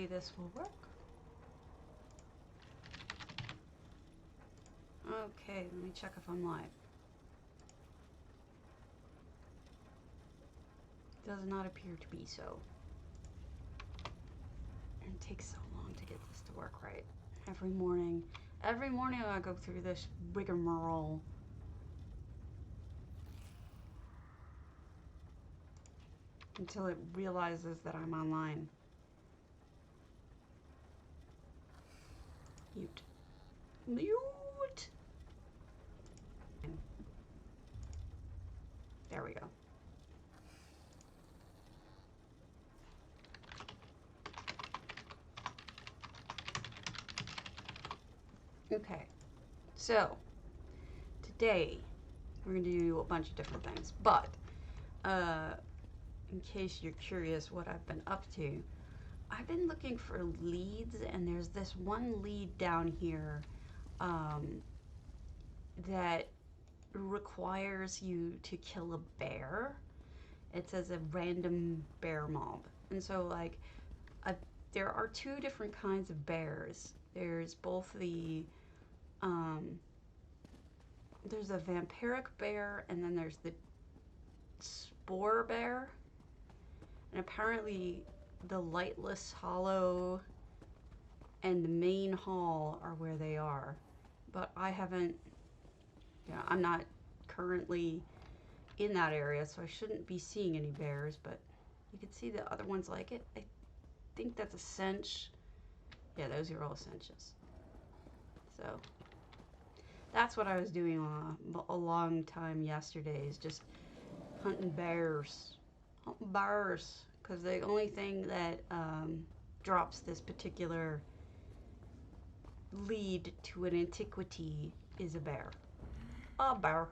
This will work. Okay, let me check if I'm live. Does not appear to be so. And it takes so long to get this to work right. Every morning I go through this rigmarole. Until it realizes that I'm online. Mute. Mute! There we go. Okay, so today we're going to do a bunch of different things, but in case you're curious what I've been up to, I've been looking for leads, and there's this one lead down here that requires you to kill a bear. It says a random bear mob, and so like there are two different kinds of bears. There's both the there's a vampiric bear, and then there's the spore bear, and apparently the lightless hollow and the main hall are where they are, but I haven't, I'm not currently in that area, so I shouldn't be seeing any bears, but you can see the other ones like it. I think that's a cinch. Yeah, those are all cinches. So that's what I was doing a long time yesterday, is just hunting bears. Hunting bears, because the only thing that drops this particular lead to an antiquity is a bear. A bear.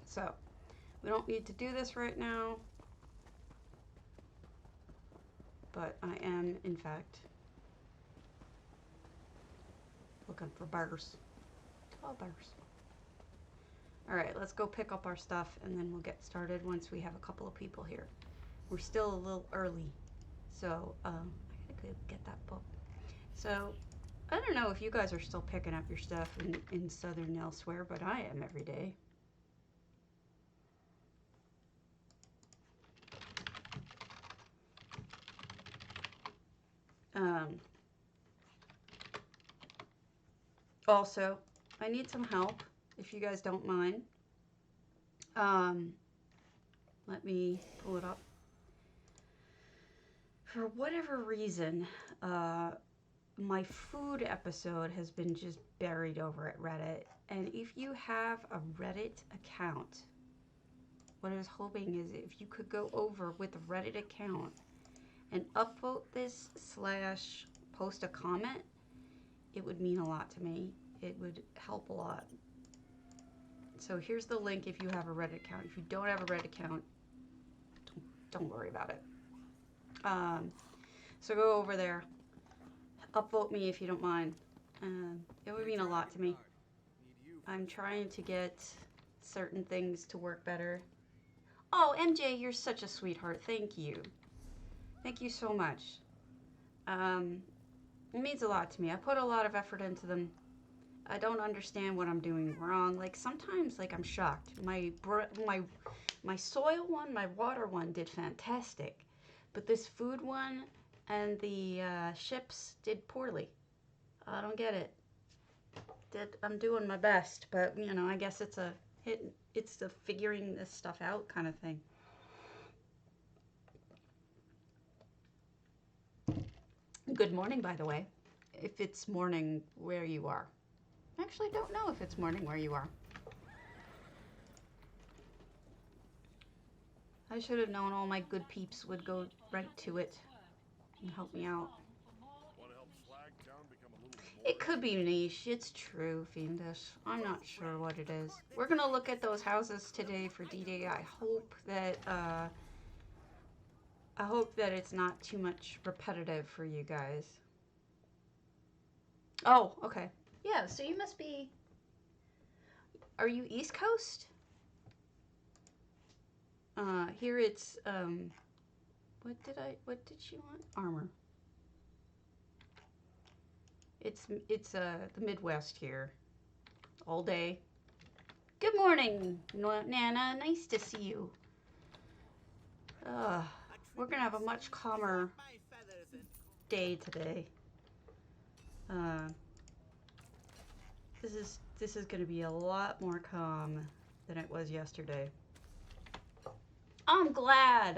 So, we don't need to do this right now, but I am, in fact, looking for bears. Oh, bears. Alright, let's go pick up our stuff, and then we'll get started once we have a couple of people here. We're still a little early, so I gotta go get that book. So, I don't know if you guys are still picking up your stuff in Southern elsewhere, but I am every day. Also, I need some help, if you guys don't mind. Let me pull it up. For whatever reason, my food episode has been just buried over at Reddit. And if you have a Reddit account, what I was hoping is if you could go over with a Reddit account and upvote this / post a comment, it would mean a lot to me. It would help a lot. So here's the link if you have a Reddit account. If you don't have a Reddit account, don't worry about it. So go over there. Upvote me if you don't mind. It would mean a lot to me. I'm trying to get certain things to work better. Oh, MJ, you're such a sweetheart. Thank you. Thank you so much. It means a lot to me. I put a lot of effort into them. I don't understand what I'm doing wrong. Like sometimes, like I'm shocked. My soil one, my water one did fantastic, but this food one and the ships did poorly. I don't get it. I'm doing my best, but you know, I guess it's a figuring this stuff out kind of thing. Good morning, by the way, if it's morning where you are. I actually don't know if it's morning where you are. I should have known all my good peeps would go right to it and help me out. It could be niche. It's true, Fiendish. I'm not sure what it is. We're gonna look at those houses today for D-Day. I hope that it's not too much repetitive for you guys. Oh, okay. Yeah, so you must be... Are you East Coast? Here it's What did she want? Armor. It's the Midwest here. All day. Good morning, Nana. Nice to see you. We're gonna have a much calmer day today. This is gonna be a lot more calm than it was yesterday. I'm glad.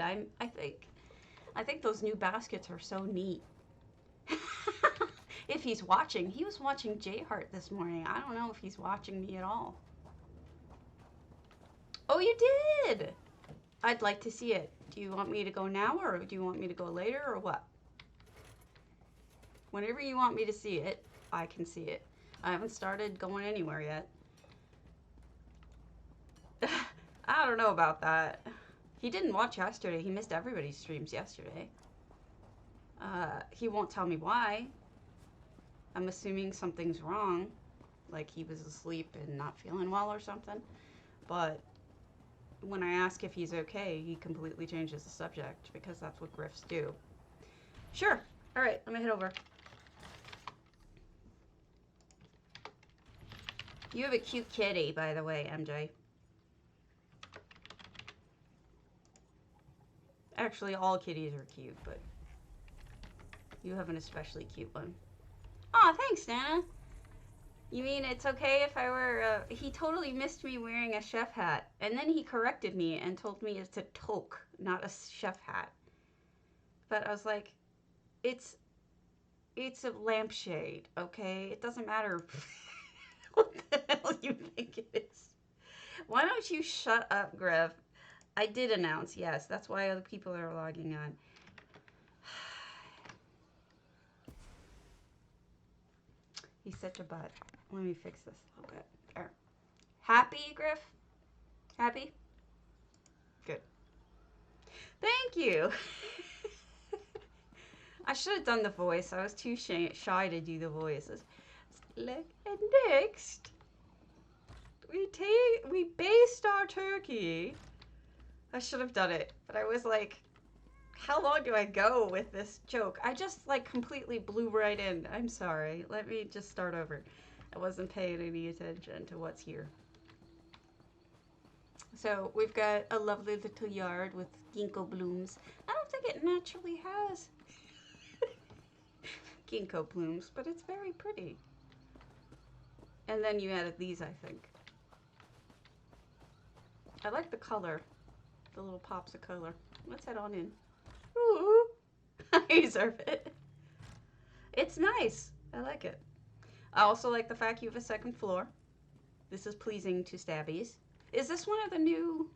I think those new baskets are so neat. If he's watching, he was watching J-Heart this morning. I don't know if he's watching me at all. Oh, you did? I'd like to see it. Do you want me to go now, or do you want me to go later, or what? Whenever you want me to see it, I can see it. I haven't started going anywhere yet. I don't know about that. He didn't watch yesterday. He missed everybody's streams yesterday. He won't tell me why. I'm assuming something's wrong, like he was asleep and not feeling well or something. But when I ask if he's okay, he completely changes the subject, because that's what Griffs do. Sure. All right, let me head over. You have a cute kitty, by the way, MJ. Actually, all kitties are cute, but you have an especially cute one. Aw, thanks, Nana. You mean it's okay if I wear he totally missed me wearing a chef hat, and then he corrected me and told me it's a toque, not a chef hat. But I was like, it's a lampshade, okay? It doesn't matter what the hell you think it is. Why don't you shut up, Griff? I did announce, yes. That's why other people are logging on. He's such a butt. Let me fix this a little bit. There. Happy, Griff? Happy? Good. Thank you. I should have done the voice. I was too shy to do the voices. And next, we baste our turkey. I should have done it, but I was like, how long do I go with this joke? I just like completely blew right in. I'm sorry. Let me just start over. I wasn't paying any attention to what's here. So we've got a lovely little yard with ginkgo blooms. I don't think it naturally has ginkgo blooms, but it's very pretty. And then you added these, I think. I like the color. The little pops of color. Let's head on in. Ooh, I deserve it. It's nice. I like it. I also like the fact you have a second floor. This is pleasing to stabbies. Is this one of the new...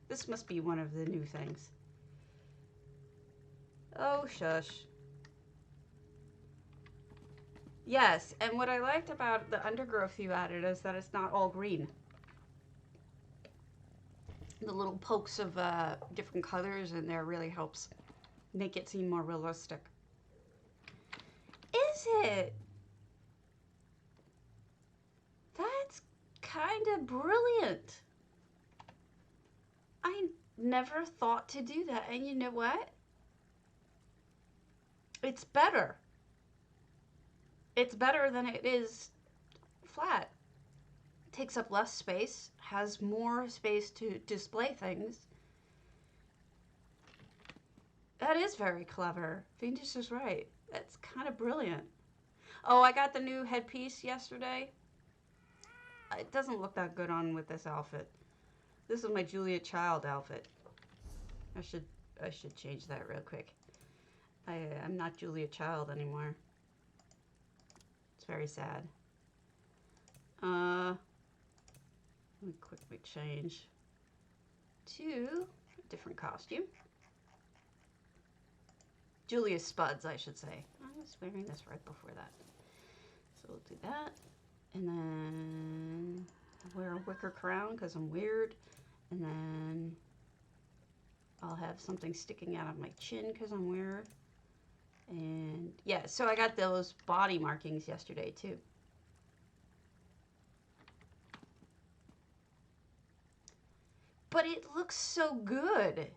This must be one of the new things. Oh, shush. Yes, and what I liked about the undergrowth you added is that it's not all green. The little pokes of different colors in there really helps make it seem more realistic. Is it? That's kind of brilliant. I never thought to do that, and you know what? It's better. It's better than it is flat. It takes up less space, has more space to display things. That is very clever. Venus is right. That's kind of brilliant. Oh, I got the new headpiece yesterday. It doesn't look that good on with this outfit. This is my Julia Child outfit. I should change that real quick. I'm not Julia Child anymore. It's very sad. Let me quickly change to a different costume. Julia Spuds, I should say. I was wearing this right before that. So we'll do that. And then I'll wear a wicker crown because I'm weird. And then I'll have something sticking out of my chin because I'm weird. And yeah, so I got those body markings yesterday too. But it looks so good.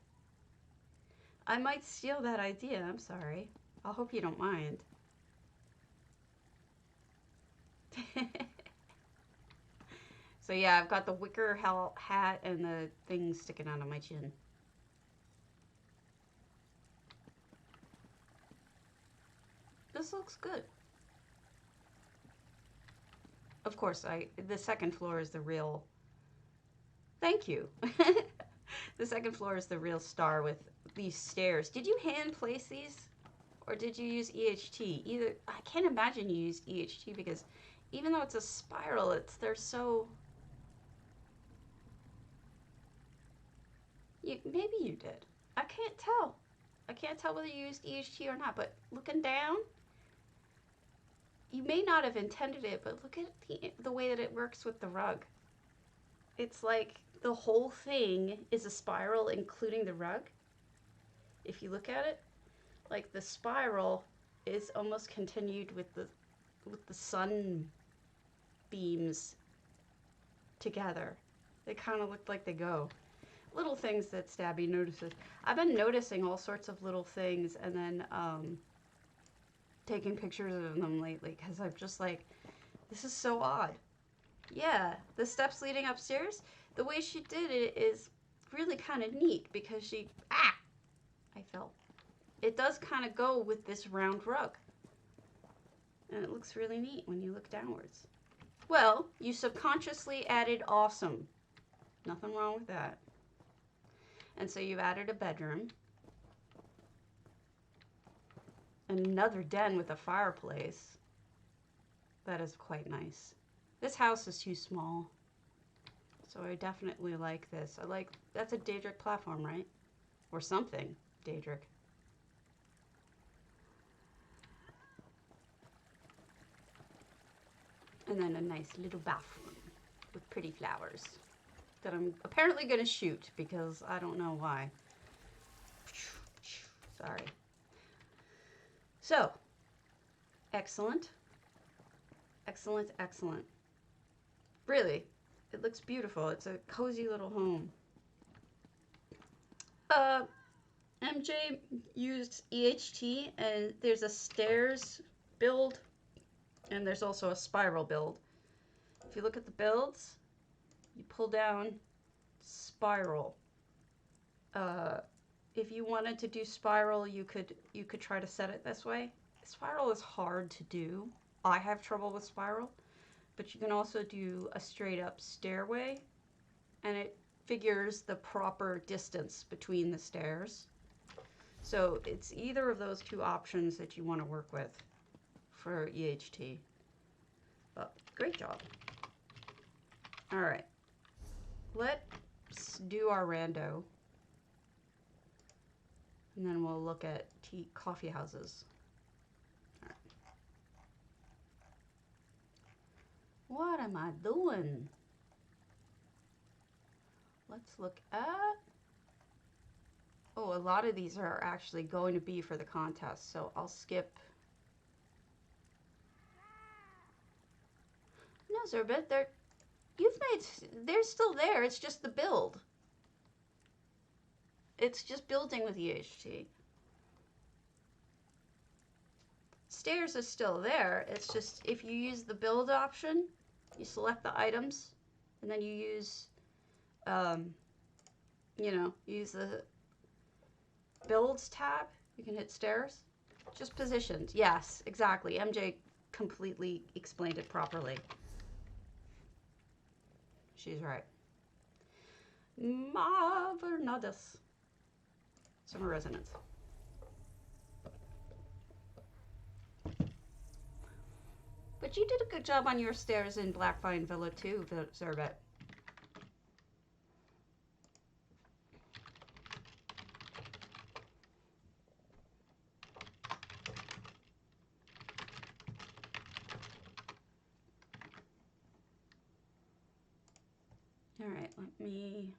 I might steal that idea. I'm sorry. I hope you don't mind. So yeah, I've got the wicker hat and the thing sticking out of my chin. This looks good. Of course, the second floor is the real. Thank you. The second floor is the real star with these stairs. Did you hand place these, or did you use EHT? Either. I can't imagine you used EHT because even though it's a spiral, they're so. Maybe you did. I can't tell. I can't tell whether you used EHT or not. But looking down, you may not have intended it, but look at the way that it works with the rug. It's like the whole thing is a spiral, including the rug. If you look at it, like the spiral is almost continued with the sun beams together. They kind of look like they go. Little things that Stabby notices. I've been noticing all sorts of little things and then taking pictures of them lately because I'm just like, this is so odd. Yeah, the steps leading upstairs, the way she did it is really kind of neat because I fell. It does kind of go with this round rug. And it looks really neat when you look downwards. Well, you subconsciously added awesome. Nothing wrong with that. And so you've added a bedroom. Another den with a fireplace. That is quite nice. This house is too small. So I definitely like this. That's a Daedric platform, right? Or something, Daedric. And then a nice little bathroom with pretty flowers that I'm apparently going to shoot because I don't know why. Sorry. So, excellent. Excellent, excellent. Really, it looks beautiful. It's a cozy little home. MJ used EHT, and there's a stairs build, and there's also a spiral build. If you look at the builds, you pull down spiral. If you wanted to do spiral, you could try to set it this way. Spiral is hard to do. I have trouble with spiral, but you can also do a straight up stairway, and it figures the proper distance between the stairs. So it's either of those two options that you want to work with for EHT. But great job. All right, let's do our rando, and then we'll look at coffee houses. All right. What am I doing? Let's look at, oh, a lot of these are actually going to be for the contest, so I'll skip. No, Zerbit, they're still there, it's just the build. It's just building with EHT. Stairs is still there, it's just if you use the build option, you select the items, and then you use use the builds tab, you can hit stairs. Just positioned. Yes, exactly. MJ completely explained it properly. She's right. Mavernadus. Summer resonance. But you did a good job on your stairs in Blackvine Villa too, Zerbet. All right, let me...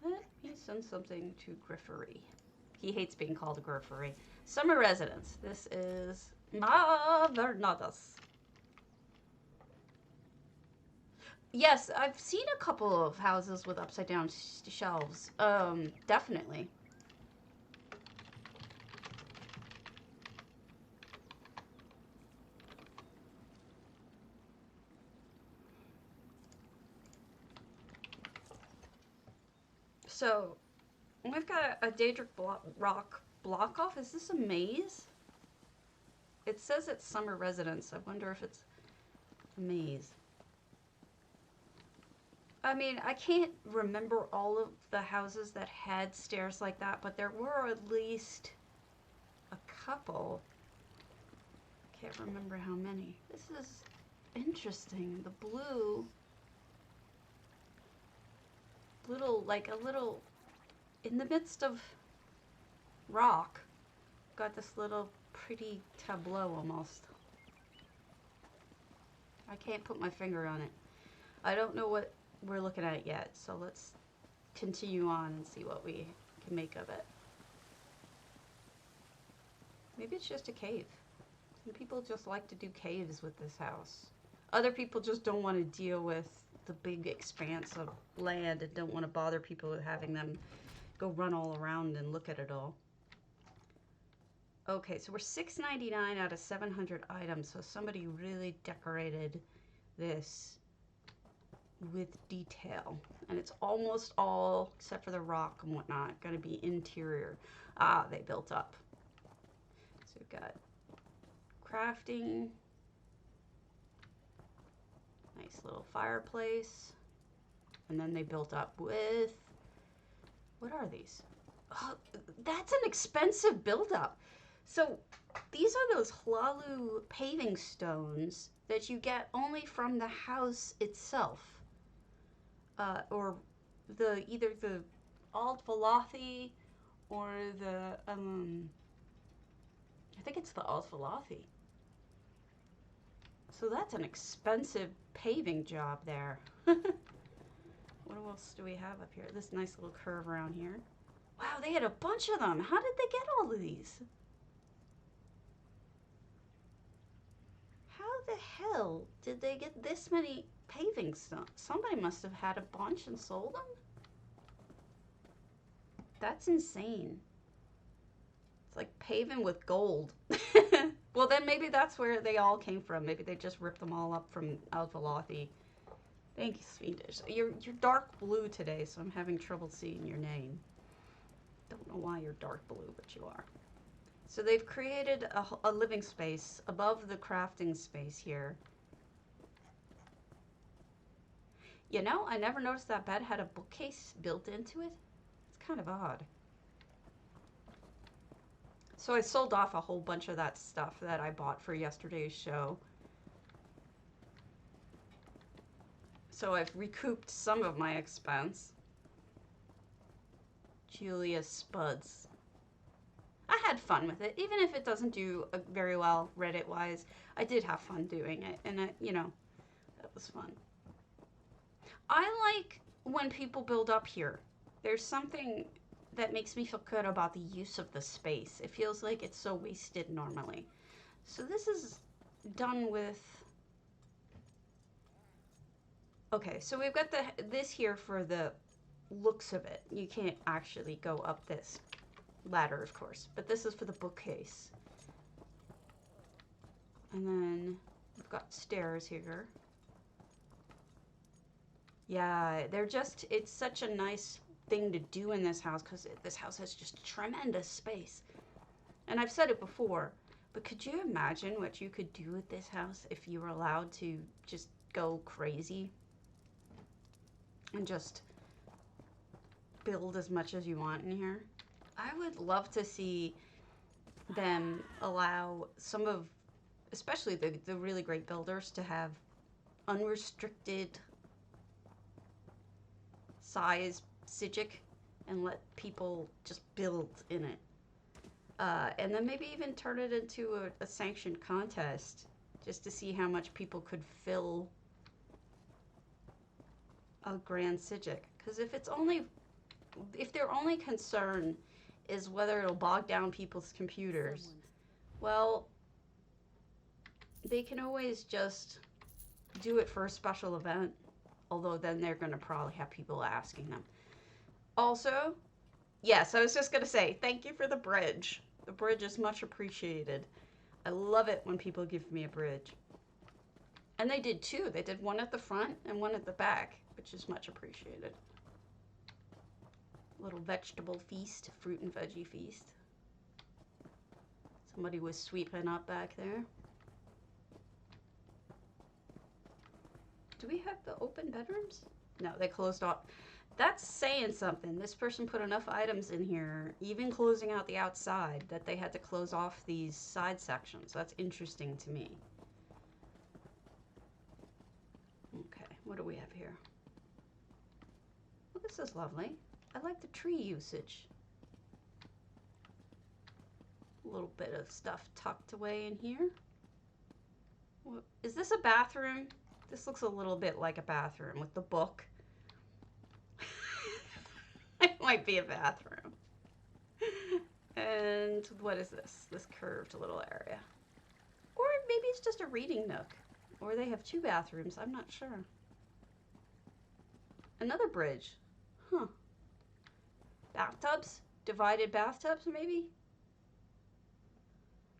Let me send something to Griffery. He hates being called a grocery. Summer residence. This is Mavernadas. Yes, I've seen a couple of houses with upside down shelves. Definitely. So, we've got a Daedric rock block off. Is this a maze? It says it's summer residence. I wonder if it's a maze. I mean, I can't remember all of the houses that had stairs like that, but there were at least a couple. Can't remember how many. This is interesting. The blue, like a little, in the midst of rock, got this little pretty tableau almost. I can't put my finger on it. I don't know what we're looking at yet, so let's continue on and see what we can make of it. Maybe it's just a cave. Some people just like to do caves with this house. Other people just don't want to deal with the big expanse of land and don't want to bother people with having them go run all around and look at it all. Okay, so we're $6.99 out of 700 items, so somebody really decorated this with detail. And it's almost all, except for the rock and whatnot, going to be interior. Ah, they built up. So we've got crafting. Nice little fireplace. And then they built up with, what are these? Oh, that's an expensive build-up. So these are those hlalu paving stones that you get only from the house itself. Or either the Alt-Valathi or the, I think it's the Alt-Valathi. So that's an expensive paving job there. What else do we have up here? This nice little curve around here. Wow, they had a bunch of them. How did they get all of these? How the hell did they get this many paving stones? Somebody must have had a bunch and sold them? That's insane. It's like paving with gold. Well, then maybe that's where they all came from. Maybe they just ripped them all up from Alt-Valathi. Thank you, Swedish. You're dark blue today, so I'm having trouble seeing your name. Don't know why you're dark blue, but you are. So they've created a living space above the crafting space here. You know, I never noticed that bed had a bookcase built into it. It's kind of odd. So I sold off a whole bunch of that stuff that I bought for yesterday's show. So I've recouped some of my expense. Julia Spuds. I had fun with it, even if it doesn't do very well Reddit-wise. I did have fun doing it, and you know, that was fun. I like when people build up here. There's something that makes me feel good about the use of the space. It feels like it's so wasted normally. So this is done with. Okay, so we've got this here for the looks of it. You can't actually go up this ladder, of course, but this is for the bookcase. And then we've got stairs here. Yeah, they're just, it's such a nice thing to do in this house because this house has just tremendous space. And I've said it before, but could you imagine what you could do with this house if you were allowed to just go crazy and just build as much as you want in here? I would love to see them allow some of, especially the really great builders, to have unrestricted size Psijic and let people just build in it. And then maybe even turn it into a sanctioned contest just to see how much people could fill a Grand Psijic. Because if their only concern is whether it'll bog down people's computers. Well, they can always just do it for a special event, although then they're going to probably have people asking them. Also, yes, I was just going to say, thank you for the bridge. The bridge is much appreciated. I love it when people give me a bridge. And they did two. They did one at the front and one at the back, which is much appreciated. Little vegetable feast, fruit and veggie feast. Somebody was sweeping up back there. Do we have the open bedrooms? No, they closed off. That's saying something. This person put enough items in here, even closing out the outside, that they had to close off these side sections. That's interesting to me. Okay, what do we have here? Well, this is lovely. I like the tree usage. A little bit of stuff tucked away in here. What, is this a bathroom? This looks a little bit like a bathroom with the book. It might be a bathroom. And what is this? This curved little area. Or maybe it's just a reading nook. Or they have two bathrooms. I'm not sure. Another bridge. Huh. Bathtubs? Divided bathtubs, maybe?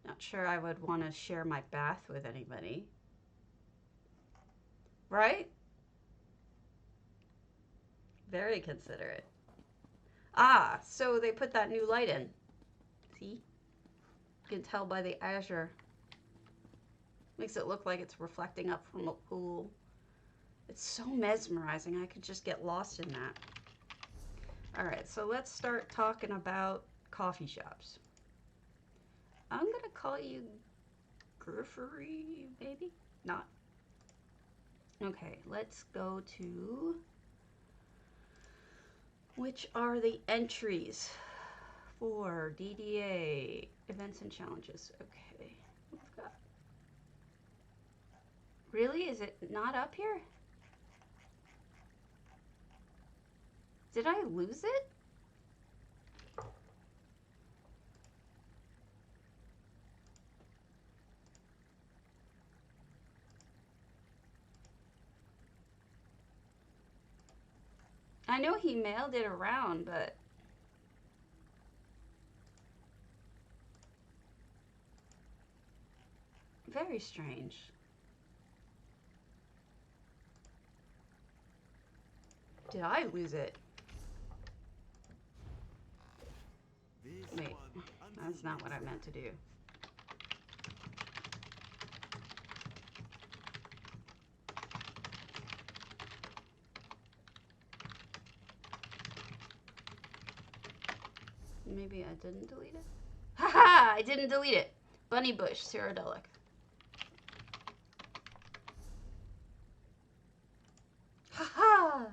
Not sure I would want to share my bath with anybody. Right? Very considerate. Ah, so they put that new light in. See? You can tell by the azure. Makes it look like it's reflecting up from a pool. It's so mesmerizing. I could just get lost in that. All right, so let's start talking about coffee shops. I'm going to call you Griffery, maybe? Not. Okay, let's go to... Which are the entries for DDA events and challenges? Okay, we've got... Really? Is it not up here? Did I lose it? I know he mailed it around, but... Very strange. Did I lose it? Wait, that's not what I meant to do. Maybe I didn't delete it? Haha! I didn't delete it. Bunny bush, cyrodillic. Haha!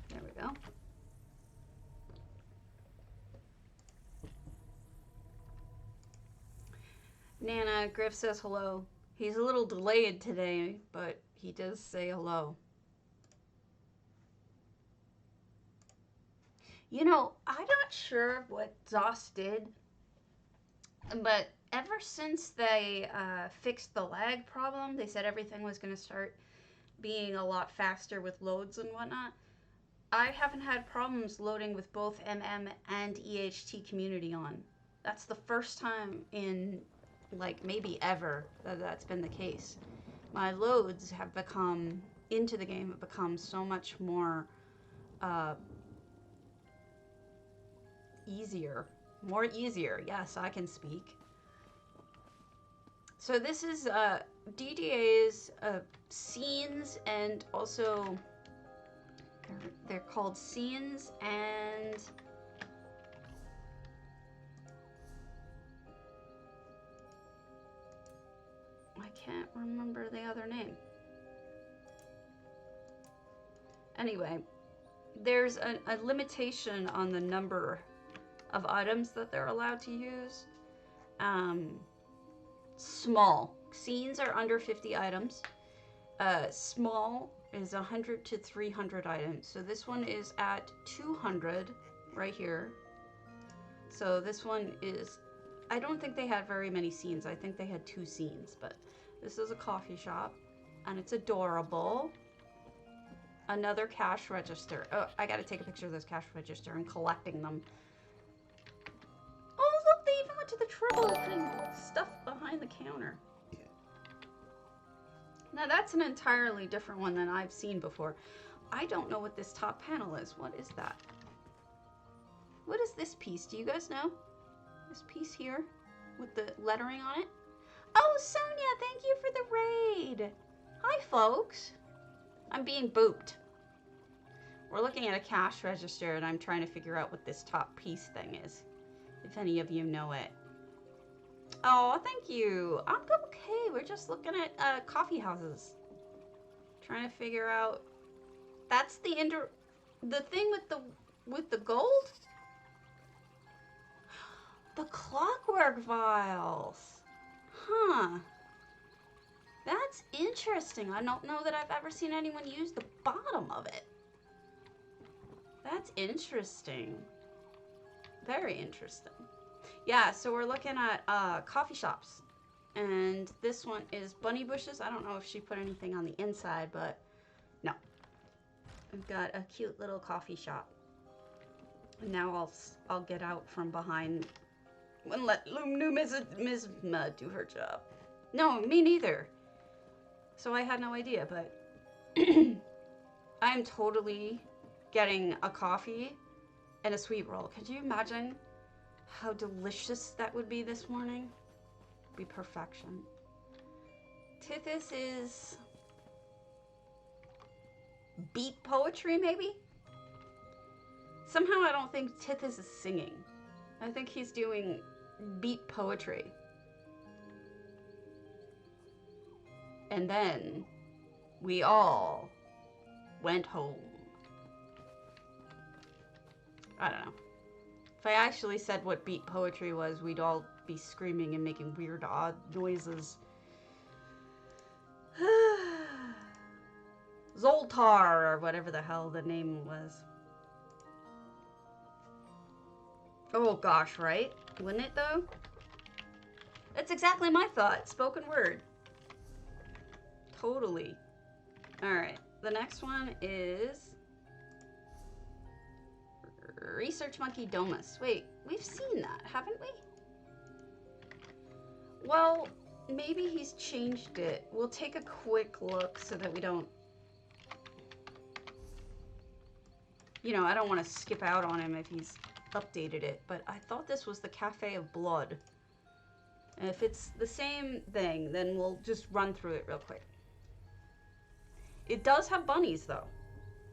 There we go. Nana, Griff says hello. He's a little delayed today, but he does say hello. You know, I'm not sure what ZOS did, but ever since they fixed the lag problem, they said everything was going to start being a lot faster with loads and whatnot. I haven't had problems loading with both MM and EHT community on. That's the first time in... like maybe ever that's been the case. My loads have become into the game have become so much more easier. Yes, I can speak. So this is DDA's scenes, and also they're called scenes, and I can't remember the other name. Anyway, there's a limitation on the number of items that they're allowed to use. Small. Scenes are under 50 items. Small is 100 to 300 items. So this one is at 200 right here. So this one is, I don't think they had very many scenes. I think they had 2 scenes, but this is a coffee shop and it's adorable. Another cash register. Oh, I gotta take a picture of this cash register. I'm collecting them. Oh, look, they even went to the trouble of putting stuff behind the counter. Now that's an entirely different one than I've seen before. I don't know what this top panel is. What is that? What is this piece? Do you guys know? This piece here with the lettering on it? Oh, Sonia, thank you for the raid. Hi, folks. I'm being booped. We're looking at a cash register and I'm trying to figure out what this top piece thing is. If any of you know it. Oh, thank you. I'm okay. We're just looking at coffee houses. Trying to figure out. That's the thing with the gold? The clockwork vials. Huh. That's interesting. I don't know that I've ever seen anyone use the bottom of it. That's interesting. Very interesting. Yeah, so we're looking at coffee shops. And this one is bunny bushes. I don't know if she put anything on the inside, but no. We've got a cute little coffee shop. And now I'll get out from behind and let Ms. Mud do her job. No, me neither. So I had no idea, but I'm totally getting a coffee and a sweet roll. Could you imagine how delicious that would be this morning? Be perfection. Tithys is beat poetry, maybe? Somehow I don't think Tithys is singing. I think he's doing beat poetry. And then we all went home. I don't know. If I actually said what beat poetry was, we'd all be screaming and making weird, odd noises. Zoltar, or whatever the hell the name was. Oh gosh, right? Wouldn't it though? That's exactly my thought. Spoken word. Totally. Alright, the next one is Research Monkey Domus. Wait, we've seen that, haven't we? Well, maybe he's changed it. We'll take a quick look so that we don't... You know, I don't want to skip out on him if he's updated it, but I thought this was the Cafe of Blood. And if it's the same thing, then we'll just run through it real quick. It does have bunnies, though,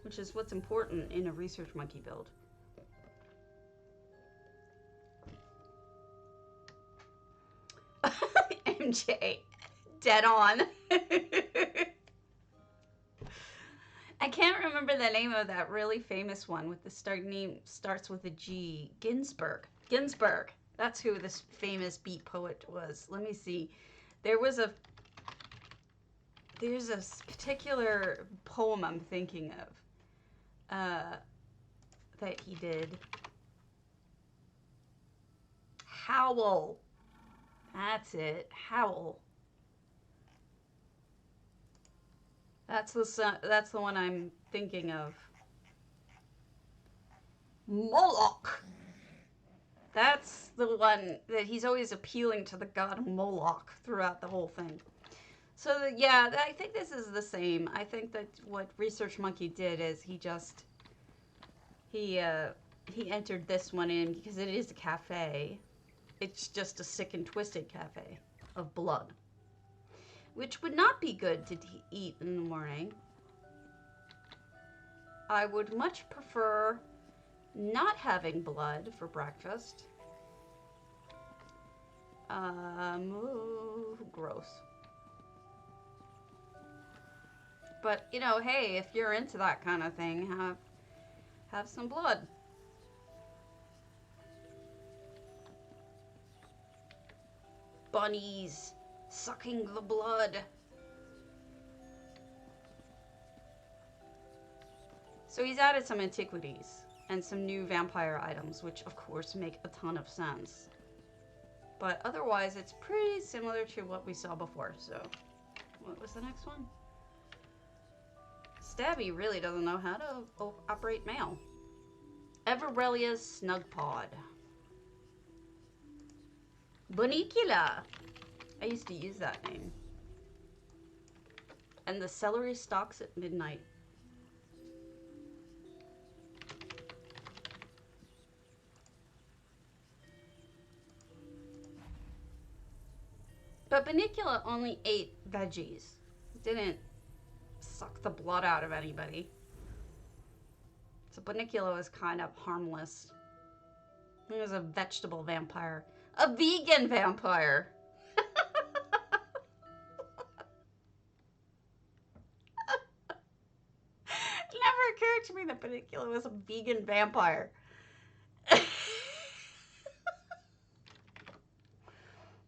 which is what's important in a Research Monkey build. MJ, dead on. I can't remember the name of that really famous one with the name starts with a G. Ginsberg. Ginsberg. That's who this famous beat poet was. Let me see. There's a particular poem I'm thinking of that he did. Howl. That's it. Howl. That's the one I'm thinking of. Moloch. That's the one that he's always appealing to the god Moloch throughout the whole thing. So yeah, I think this is the same. I think that what Research Monkey did is he entered this one in because it is a cafe. It's just a sick and twisted cafe of blood, which would not be good to eat in the morning. I would much prefer not having blood for breakfast. Gross. But, you know, hey, if you're into that kind of thing, have some blood. Bunnies sucking the blood. So he's added some antiquities and some new vampire items, which of course make a ton of sense. But otherwise, it's pretty similar to what we saw before. So, what was the next one? Stabby really doesn't know how to operate mail. Everelia's snugpod. Bonicula. I used to use that name. And the celery stalks at midnight. But Bonicula only ate veggies. Didn't suck the blood out of anybody. So Bonicula was kind of harmless. He was a vegetable vampire. A vegan vampire! It never occurred to me that Bonicula was a vegan vampire.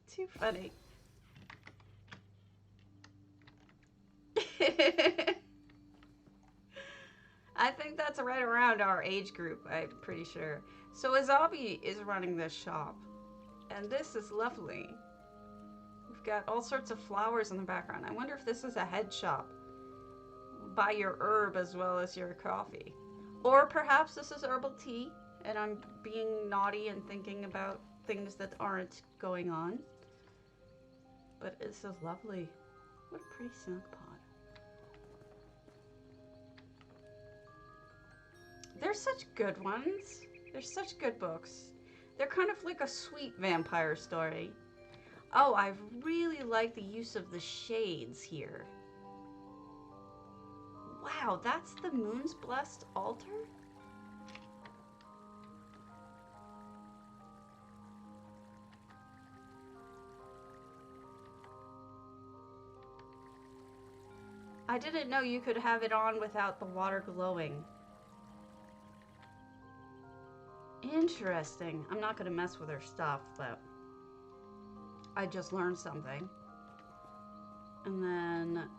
Too funny. I think that's right around our age group, I'm pretty sure. So Azabi is running this shop, and this is lovely. We've got all sorts of flowers in the background. I wonder if this is a head shop. Buy your herb as well as your coffee. Or perhaps this is herbal tea, and I'm being naughty and thinking about things that aren't going on. But this is lovely. What a pretty snug pod. They're such good ones. They're such good books. They're kind of like a sweet vampire story. Oh, I really like the use of the shades here. Wow, that's the moon's blessed altar? I didn't know you could have it on without the water glowing. Interesting. I'm not going to mess with her stuff, but I just learned something. And then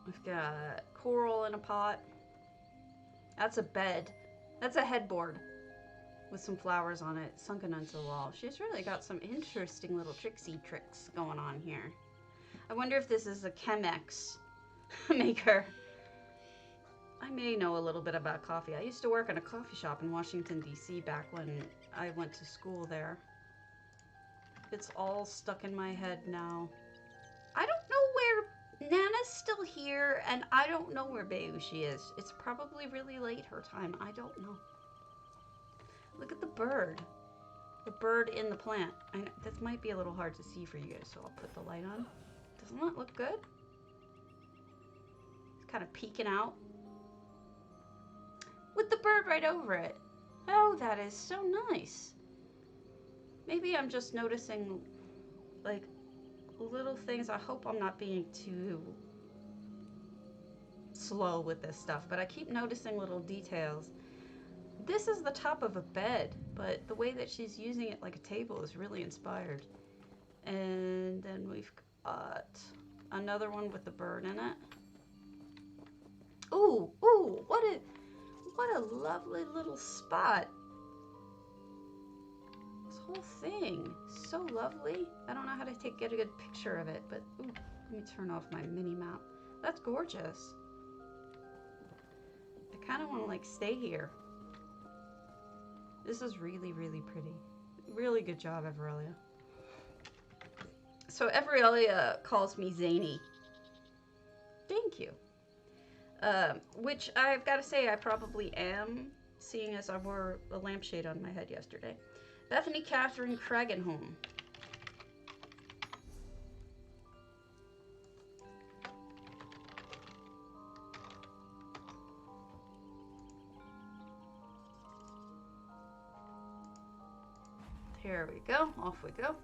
we've got coral in a pot. That's a bed. That's a headboard with some flowers on it sunken into the wall. She's really got some interesting little tricksy tricks going on here. I wonder if this is a Chemex maker. I may know a little bit about coffee. I used to work in a coffee shop in Washington, D.C. back when I went to school there. It's all stuck in my head now. I don't know where Nana's still here, and I don't know where Bayushi is. It's probably really late her time. I don't know. Look at the bird. The bird in the plant. This might be a little hard to see for you guys, so I'll put the light on. Doesn't that look good? It's kind of peeking out. With the bird right over it. Oh, that is so nice. Maybe I'm just noticing, like, little things. I hope I'm not being too slow with this stuff, but I keep noticing little details. This is the top of a bed, but the way that she's using it like a table is really inspired. And then we've got another one with the bird in it. Ooh, ooh, what a lovely little spot. This whole thing, so lovely. I don't know how to get a good picture of it, but ooh, let me turn off my mini map. That's gorgeous. I kind of want to like stay here. This is really, really pretty. Really good job, Everelia. So Everelia calls me zany. Thank you. Which I've got to say I probably am, seeing as I wore a lampshade on my head yesterday. Bethany Catherine Kragenhome. Here we go. Off we go.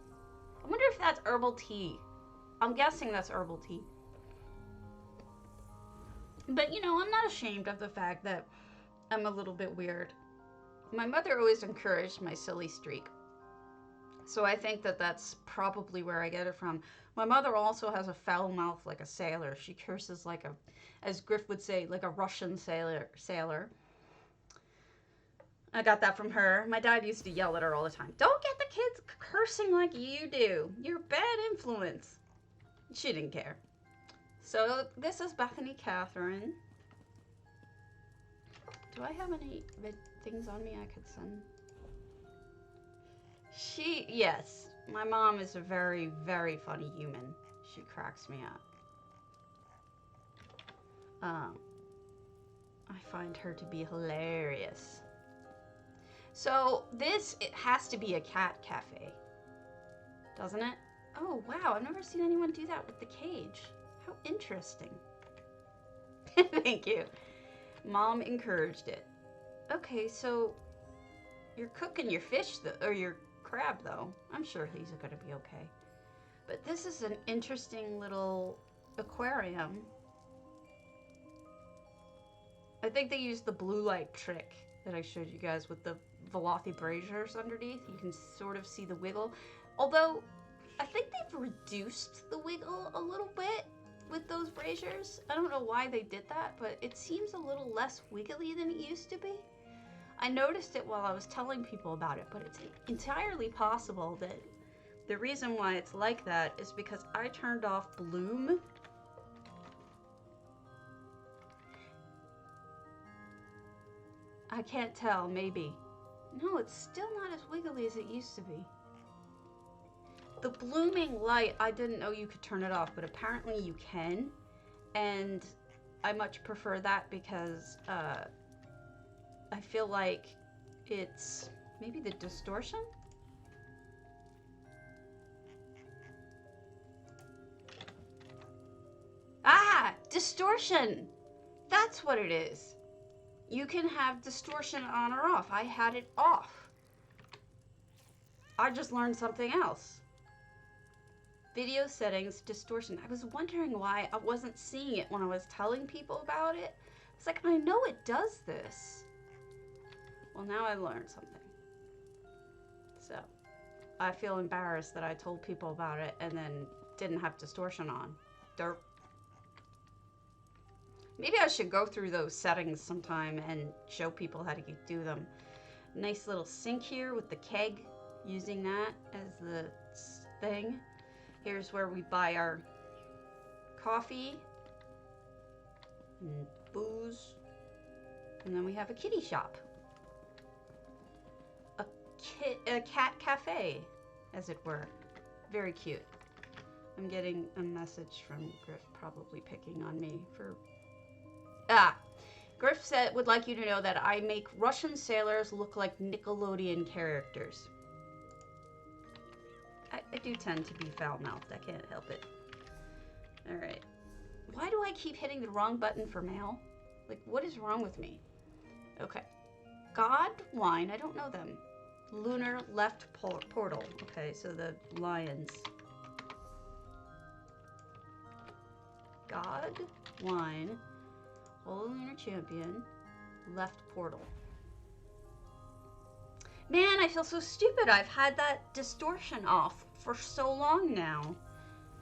I wonder if that's herbal tea. I'm guessing that's herbal tea. But, you know, I'm not ashamed of the fact that I'm a little bit weird. My mother always encouraged my silly streak. So I think that that's probably where I get it from. My mother also has a foul mouth like a sailor. She curses like a, as Griff would say, like a Russian sailor. I got that from her. My dad used to yell at her all the time. Don't get the kids cursing like you do. You're a bad influence. She didn't care. So this is Bethany Catherine. Do I have any things on me I could send? Yes. My mom is a very, very funny human. She cracks me up. I find her to be hilarious. So it has to be a cat cafe, doesn't it? Oh, wow. I've never seen anyone do that with the cage. How interesting. Thank you. Mom encouraged it. Okay, so you're cooking your fish, or your crab, though. I'm sure he's going to be okay. But this is an interesting little aquarium. I think they used the blue light trick that I showed you guys with the Velothi braziers underneath. You can sort of see the wiggle. Although, I think they've reduced the wiggle a little bit with those braziers. I don't know why they did that, but it seems a little less wiggly than it used to be. I noticed it while I was telling people about it, but it's entirely possible that the reason why it's like that is because I turned off bloom. I can't tell, maybe. No, it's still not as wiggly as it used to be. The blooming light, I didn't know you could turn it off, but apparently you can. And I much prefer that because I feel like it's maybe the distortion? Ah, distortion! That's what it is. You can have distortion on or off. I had it off. I just learned something else. Video settings, distortion. I was wondering why I wasn't seeing it when I was telling people about it. It's like, I know it does this. Well, now I learned something. So, I feel embarrassed that I told people about it and then didn't have distortion on. Derp. Maybe I should go through those settings sometime and show people how to do them. Nice little sink here with the keg, using that as the thing. Here's where we buy our coffee and booze. And then we have a kitty shop. A cat cafe, as it were. Very cute. I'm getting a message from Griff probably picking on me for... Griff would like you to know that I make Russian sailors look like Nickelodeon characters. I do tend to be foul-mouthed. I can't help it. Alright. Why do I keep hitting the wrong button for mail? Like, what is wrong with me? Okay. God Wine. I don't know them. Lunar Left Portal. Okay, so the lions. God Wine. Holy Lunar Champion. Left Portal. Man, I feel so stupid. I've had that distortion off for so long now.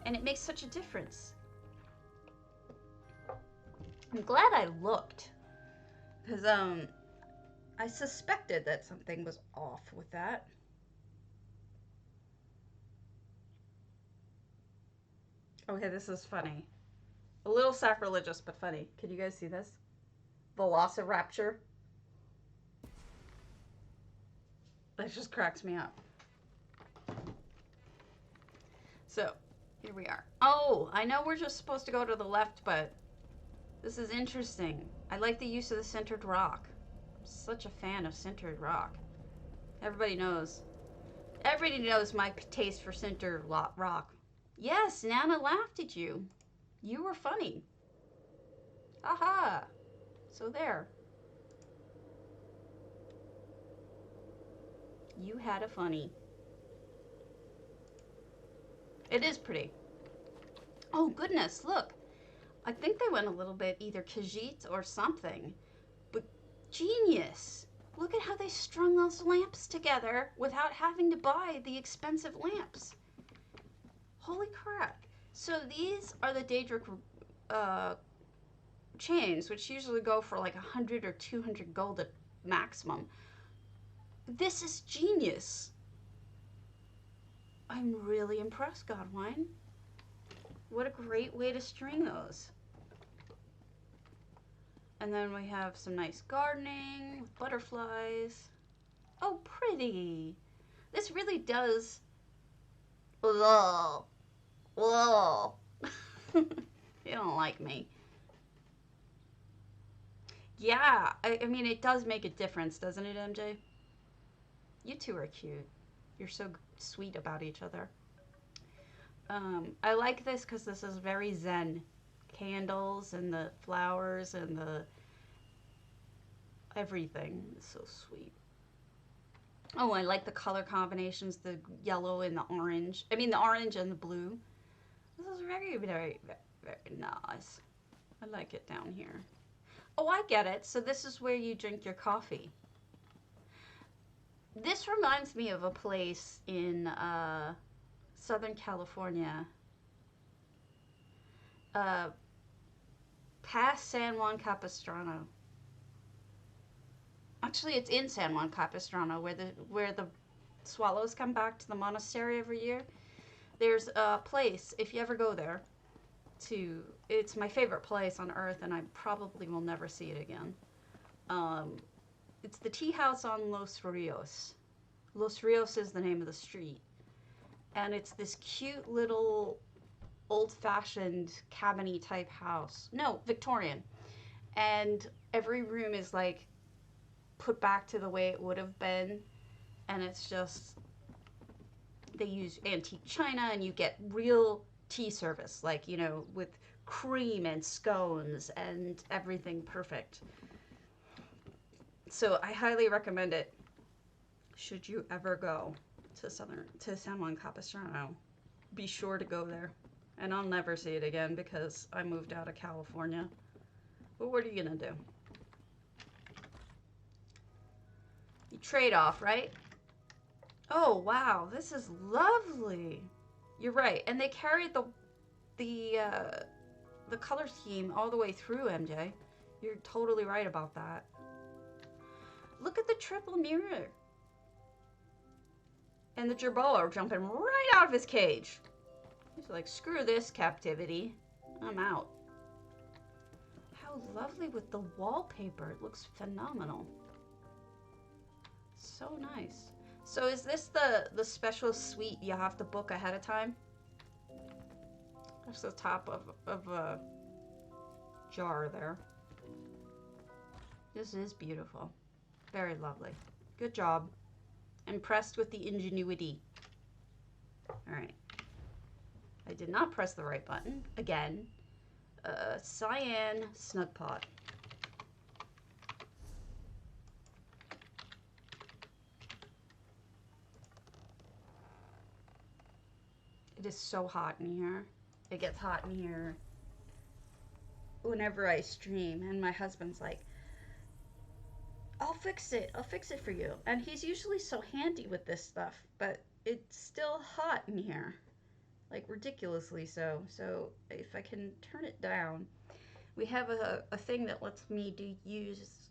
And it makes such a difference. I'm glad I looked. Because, I suspected that something was off with that. Okay, this is funny. A little sacrilegious, but funny. Can you guys see this? Velociraptor. That just cracks me up. So, here we are. Oh, I know we're just supposed to go to the left, but this is interesting. I like the use of the centered rock. I'm such a fan of centered rock. Everybody knows. Everybody knows my taste for centered rock. Yes, Nana laughed at you. You were funny. Aha. So there. You had a funny. It is pretty. Oh goodness, look. I think they went a little bit either Khajiit or something. But genius. Look at how they strung those lamps together without having to buy the expensive lamps. Holy crap. So these are the Daedric chains, which usually go for like 100 or 200 gold at maximum. This is genius. I'm really impressed, Godwine. What a great way to string those. And then we have some nice gardening with butterflies. Oh, pretty. This really does. Whoa. Whoa. You don't like me. Yeah, I mean, it does make a difference, doesn't it, MJ? You two are cute. You're so sweet about each other. I like this because this is very zen. Candles and the flowers and the everything is so sweet. Oh, I like the color combinations, the yellow and the orange. I mean, the orange and the blue. This is very, very, very, very nice. I like it down here. Oh, I get it. So this is where you drink your coffee. This reminds me of a place in Southern California, past San Juan Capistrano. Actually, it's in San Juan Capistrano where the swallows come back to the monastery every year. There's a place, if you ever go there, it's my favorite place on earth, and I probably will never see it again. It's the tea house on Los Rios. Los Rios is the name of the street. And it's this cute little old-fashioned cabin-y type house. No, Victorian. And every room is like put back to the way it would have been. And it's just, they use antique china, and you get real tea service, like, you know, with cream and scones and everything perfect. So I highly recommend it. Should you ever go to San Juan Capistrano, be sure to go there. And I'll never see it again because I moved out of California. But what are you gonna do? You trade off, right? Oh wow, this is lovely. You're right, and they carried the color scheme all the way through, MJ. You're totally right about that. Look at the triple mirror. And the gerbil are jumping right out of his cage. He's like, screw this captivity. I'm out. How lovely with the wallpaper. It looks phenomenal. So nice. So is this the special suite you have to book ahead of time? That's the top of a jar there. This is beautiful. Very lovely. Good job. Impressed with the ingenuity. All right. I did not press the right button. Again. Cyan snugpod. It is so hot in here. It gets hot in here whenever I stream, and my husband's like, I'll fix it for you. And he's usually so handy with this stuff, but it's still hot in here, like ridiculously so. So if I can turn it down, we have a thing that lets me use,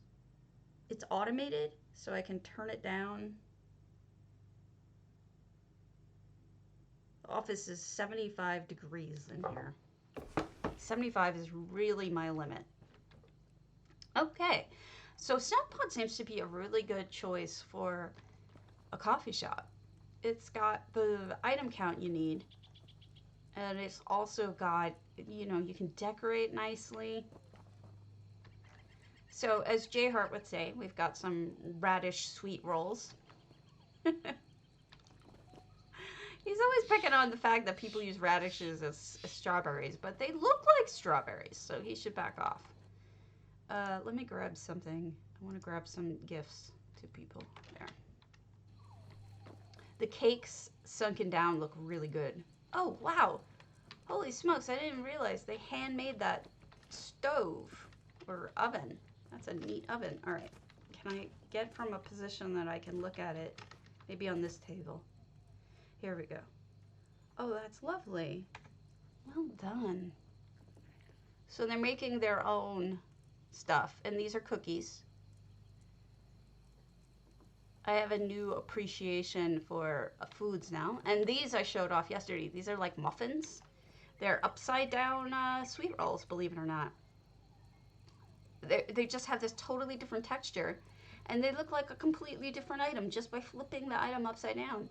it's automated, so I can turn it down. The office is 75 degrees in here. 75 is really my limit. Okay. So snugpod seems to be a really good choice for a coffee shop. It's got the item count you need, and it's also got, you know, you can decorate nicely. So as Jay Hart would say, we've got some radish sweet rolls. He's always picking on the fact that people use radishes as strawberries, but they look like strawberries, so he should back off. Let me grab something. I want to grab some gifts to people. There. The cakes sunken down look really good. Oh, wow. Holy smokes, I didn't realize they handmade that stove or oven. That's a neat oven. All right. Can I get from a position that I can look at it? Maybe on this table. Here we go. Oh, that's lovely. Well done. So they're making their own stuff, and these are cookies. I have a new appreciation for foods now. And these I showed off yesterday. These are like muffins. They're upside down sweet rolls, believe it or not. They just have this totally different texture. And they look like a completely different item just by flipping the item upside down.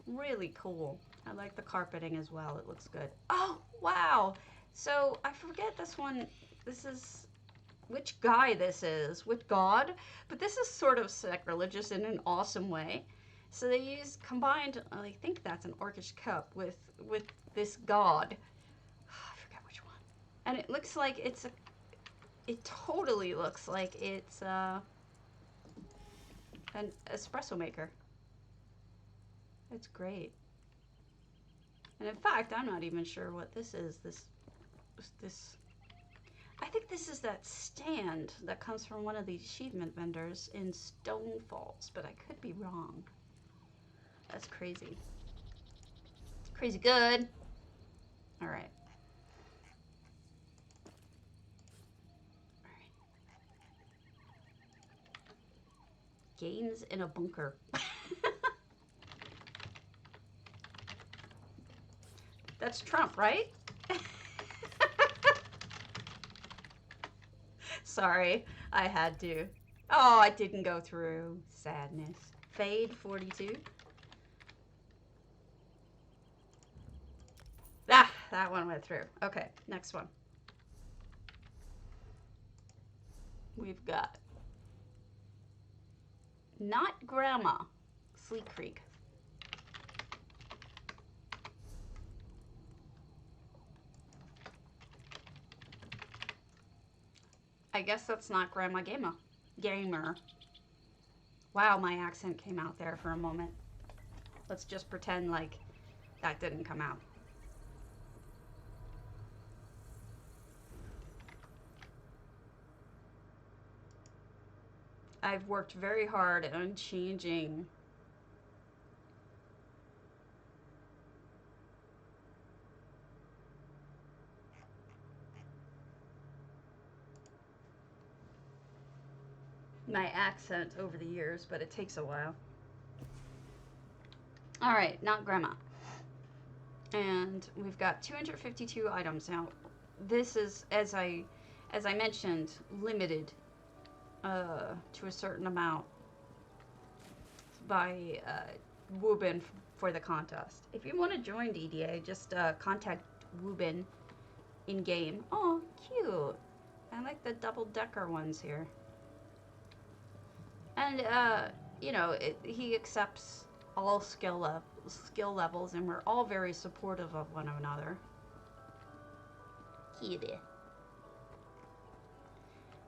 Really cool. I like the carpeting as well. It looks good. Oh, wow. So I forget this one. This is which guy this is, which god, but this is sort of sacrilegious in an awesome way. So they combined, I think that's an orcish cup with this god. I forget which one. And it looks like it totally looks like it's an espresso maker. It's great. And in fact, I'm not even sure what this is. This I think this is that stand that comes from one of the achievement vendors in Stone Falls, but I could be wrong. That's crazy. It's crazy good. All right. Games in a bunker. That's Trump, right? Sorry, I had to. Oh, I didn't go through. Sadness. Fade 42. Ah, that one went through. Okay, next one. We've got Not Grandma, Sleek Creek. I guess that's not Grandma Gamer. Wow, my accent came out there for a moment. Let's just pretend like that didn't come out. I've worked very hard on changing my accent over the years, but it takes a while. All right, Not Grandma. And we've got 252 items now. This is, as I mentioned, limited to a certain amount by Woobin for the contest. If you want to join DDA, just contact Woobin in game. Oh, cute! I like the double-decker ones here. And you know, he accepts all skill levels, and we're all very supportive of one another. Kitty.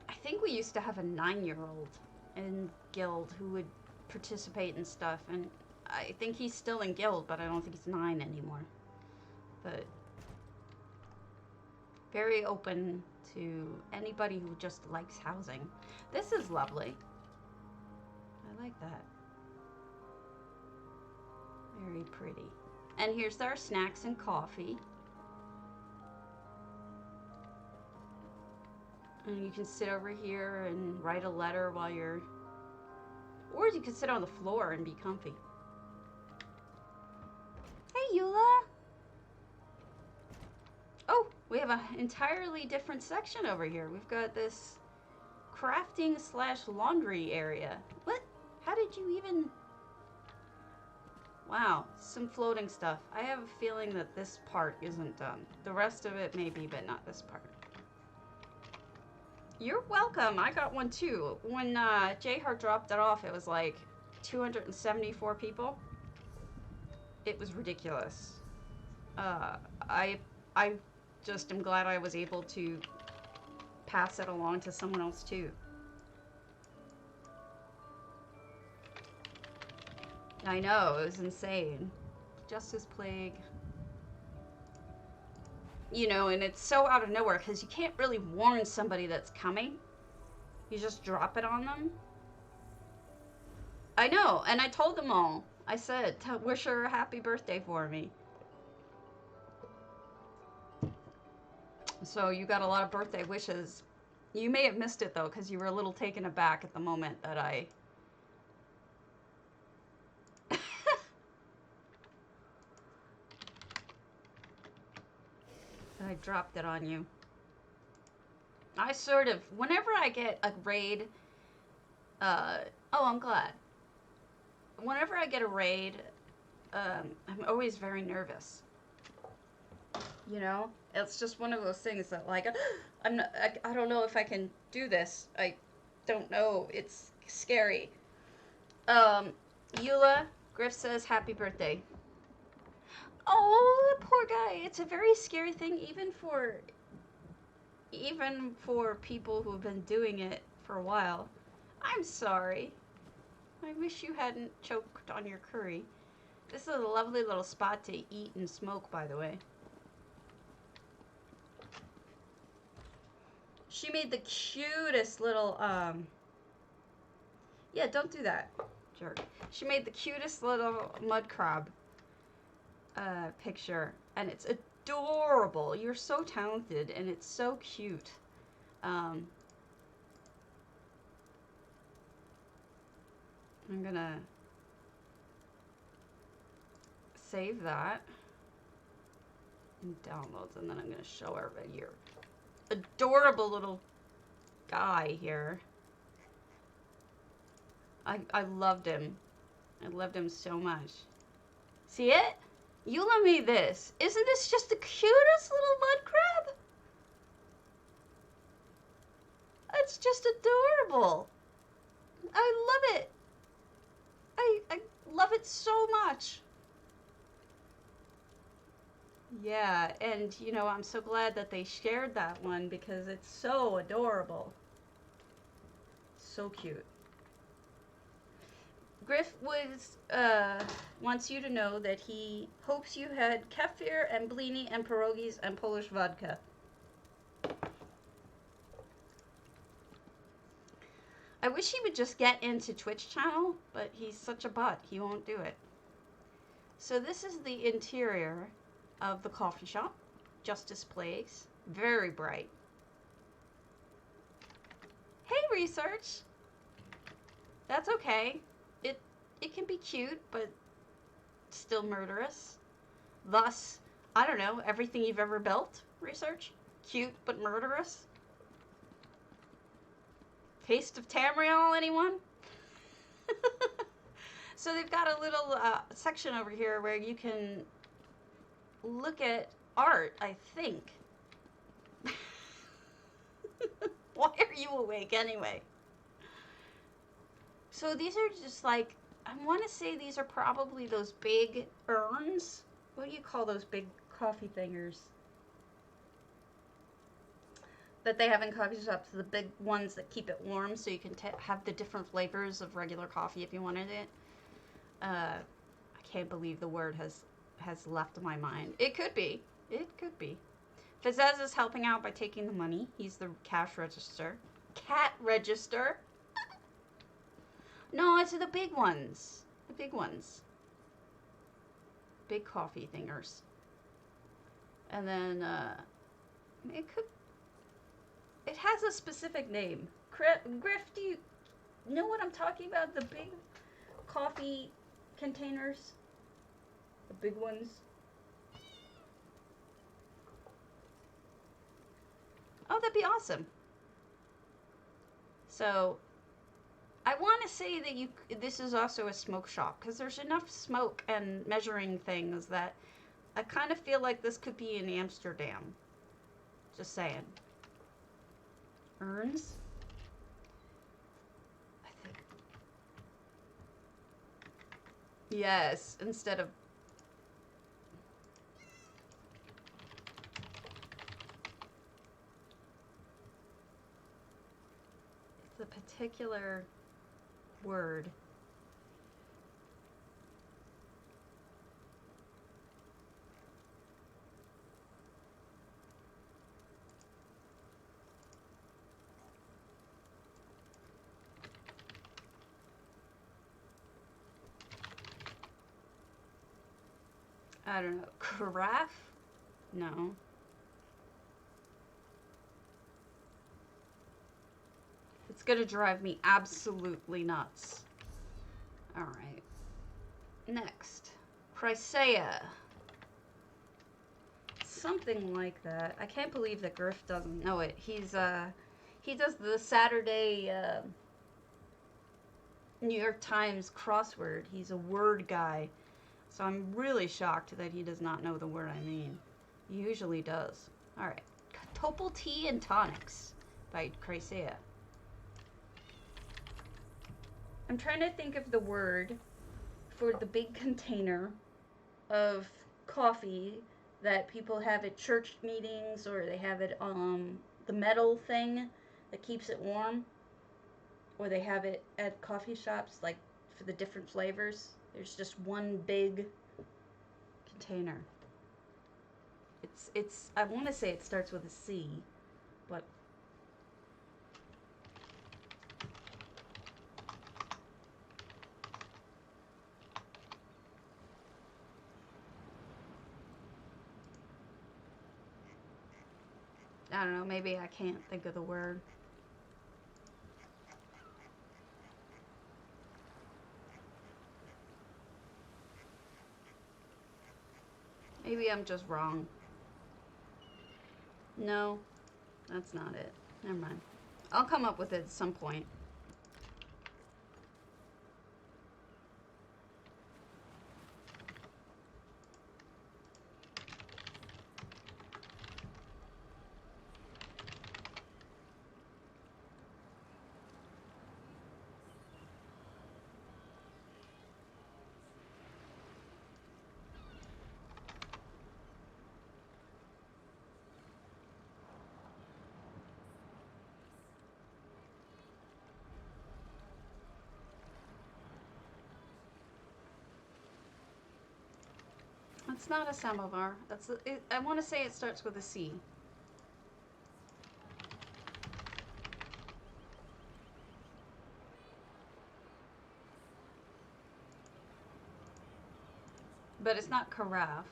I think we used to have a 9-year-old in guild who would participate in stuff, and I think he's still in guild, but I don't think he's 9 anymore. But very open to anybody who just likes housing. This is lovely. I like that. Very pretty. And here's our snacks and coffee. And you can sit over here and write a letter while you're... Or you can sit on the floor and be comfy. Hey, Eula! Oh, we have an entirely different section over here. We've got this crafting / laundry area. What? How did you even... Wow, some floating stuff. I have a feeling that this part isn't done. The rest of it maybe, but not this part. You're welcome. I got one too. When J-Heart dropped it off, it was like 274 people. It was ridiculous. I just am glad I was able to pass it along to someone else too. I know, it was insane. Justice Plague. You know, and it's so out of nowhere because you can't really warn somebody that's coming. You just drop it on them. I know, and I told them all. I said, wish her a happy birthday for me. So you got a lot of birthday wishes You may have missed it though, because you were a little taken aback at the moment that I... that I dropped it on you. I sort of, whenever I get a raid, oh, I'm glad. Whenever I get a raid, I'm always very nervous. You know, it's just one of those things that, like, I don't know if I can do this. I don't know. It's scary. Eula, Griff says happy birthday. Oh, the poor guy. It's a very scary thing, even for people who have been doing it for a while. I'm sorry. I wish you hadn't choked on your curry. This is a lovely little spot to eat and smoke, by the way. She made the cutest little, yeah, don't do that, jerk. She made the cutest little mud crab picture, and it's adorable. You're so talented, and it's so cute. I'm gonna save that in downloads, and then I'm gonna show everybody your adorable little guy here. I loved him. I loved him so much. See it? Eula made this. Isn't this just the cutest little mud crab? It's just adorable. I love it. I love it so much. Yeah, and you know, I'm so glad that they shared that one because it's so adorable. So cute. Griff wants you to know that he hopes you had kefir and blini and pierogies and Polish vodka. I wish he would just get into Twitch channel, but he's such a butt, he won't do it. So this is the interior of the coffee shop. Justice Place. Very bright. Hey, research! That's okay. It can be cute, but still murderous. Thus, I don't know, everything you've ever built, research? Cute, but murderous? Taste of Tamriel, anyone? So they've got a little section over here where you can look at art, I think. Why are you awake anyway? So these are just like, I want to say these are probably those big urns. What do you call those big coffee thingers that they have in coffee shops? The big ones that keep it warm so you can have the different flavors of regular coffee if you wanted it. I can't believe the word has left my mind. It could be. It could be. Fazez is helping out by taking the money. He's the cash register. Cat register? No, it's the big ones. The big ones. Big coffee thingers. And then, it has a specific name. Griff, do you know what I'm talking about? The big coffee containers? The big ones? Oh, that'd be awesome. So, I want to say that this is also a smoke shop, because there's enough smoke and measuring things that I kind of feel like this could be in Amsterdam. Just saying. Urns? I think. Yes, instead of... It's a particular word. I don't know. Carafe? No. gonna drive me absolutely nuts. Alright. Next. Chrysaea. Something like that. I can't believe that Griff doesn't know it. He does the Saturday New York Times crossword. He's a word guy. So I'm really shocked that he does not know the word I mean. He usually does. Alright. Topal Tea and Tonics by Chrysaea. I'm trying to think of the word for the big container of coffee that people have at church meetings, or they have it the metal thing that keeps it warm, or they have it at coffee shops, like for the different flavors. There's just one big container. It's I want to say it starts with a C, but I don't know, maybe I can't think of the word. Maybe I'm just wrong. No, that's not it. Never mind. I'll come up with it at some point. It's not a samovar. I want to say it starts with a C. But it's not carafe.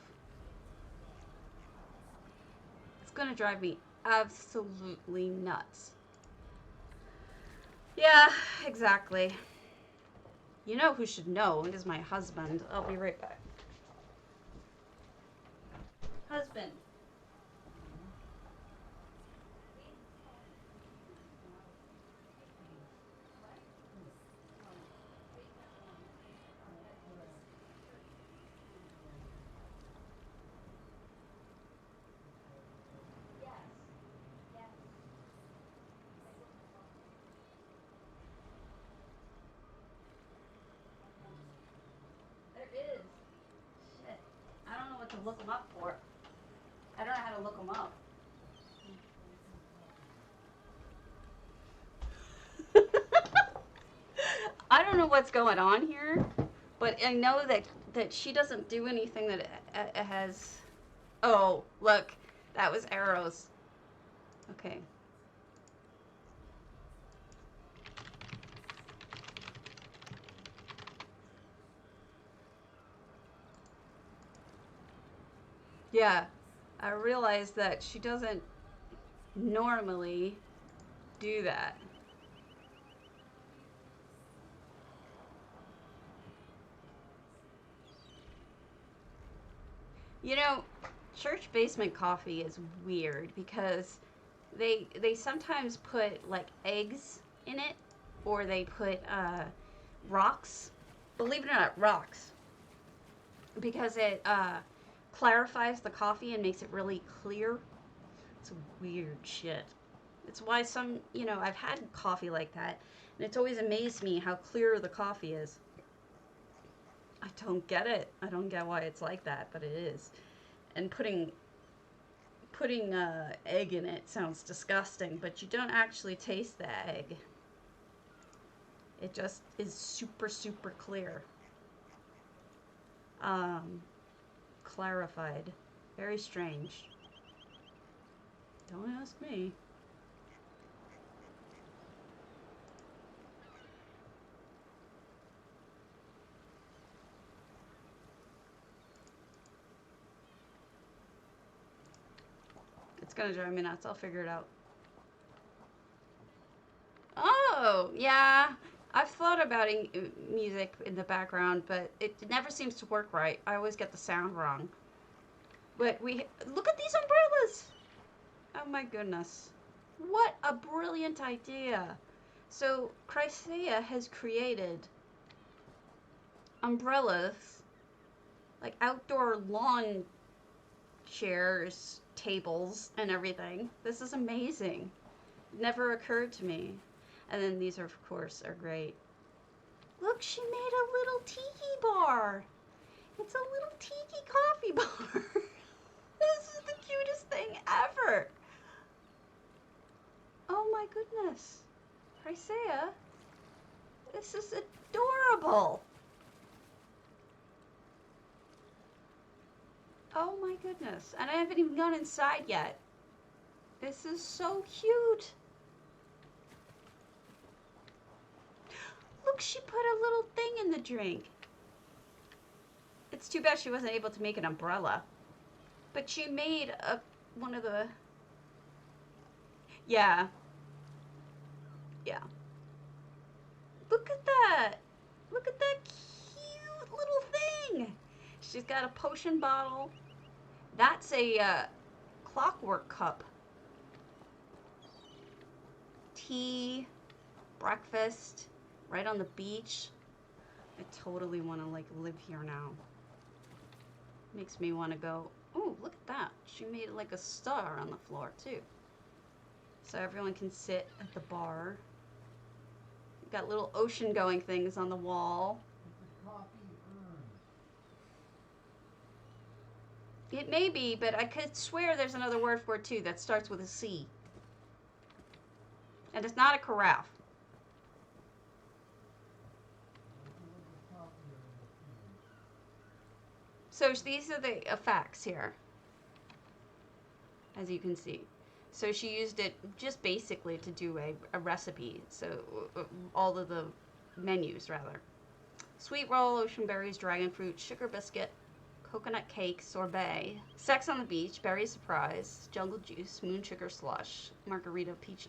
It's gonna drive me absolutely nuts. Yeah, exactly. You know who should know is my husband. I'll be right back. Husband. There is. Shit. I don't know what to look him up for. I don't know how to look him up. I don't know what's going on here, but I know that she doesn't do anything that it has. Oh, look, that was arrows. Okay. Yeah, I realized that she doesn't normally do that. You know, church basement coffee is weird because they sometimes put like eggs in it, or they put rocks. Believe it or not, rocks, because it clarifies the coffee and makes it really clear. It's weird shit. It's why I've had coffee like that, and it's always amazed me how clear the coffee is. I don't get it. I don't get why it's like that, but it is. And putting egg in it sounds disgusting, but you don't actually taste the egg. It just is super, super clear. Clarified. Very strange. Don't ask me. It's gonna drive me nuts. I'll figure it out. Oh, Yeah, I've thought about music in the background, but it never seems to work right. I always get the sound wrong. But look at these umbrellas. Oh my goodness. What a brilliant idea. So Chrysaea has created umbrellas, like outdoor lawn chairs, tables, and everything. This is amazing. Never occurred to me. And then these are, of course, are great. Look, she made a little tiki bar. It's a little tiki coffee bar. This is the cutest thing ever. Oh my goodness. Chrysaea, this is adorable. Oh my goodness. And I haven't even gone inside yet. This is so cute. Look, she put a little thing in the drink. It's too bad she wasn't able to make an umbrella. But she made one of the... Yeah. Yeah. Look at that. Look at that cute little thing. She's got a potion bottle. That's a clockwork cup. Tea, breakfast, right on the beach. I totally want to like live here now. Makes me want to go, oh, look at that. She made like a star on the floor too. So everyone can sit at the bar. Got little ocean going things on the wall. It may be, but I could swear there's another word for it too that starts with a C. And it's not a carafe. So these are the effects here, as you can see. So she used it just basically to do a recipe. So all of the menus, rather. Sweet roll, ocean berries, dragon fruit, sugar biscuit, coconut cake, sorbet, sex on the beach, berry surprise, jungle juice, moonsugar slush, margarita, peach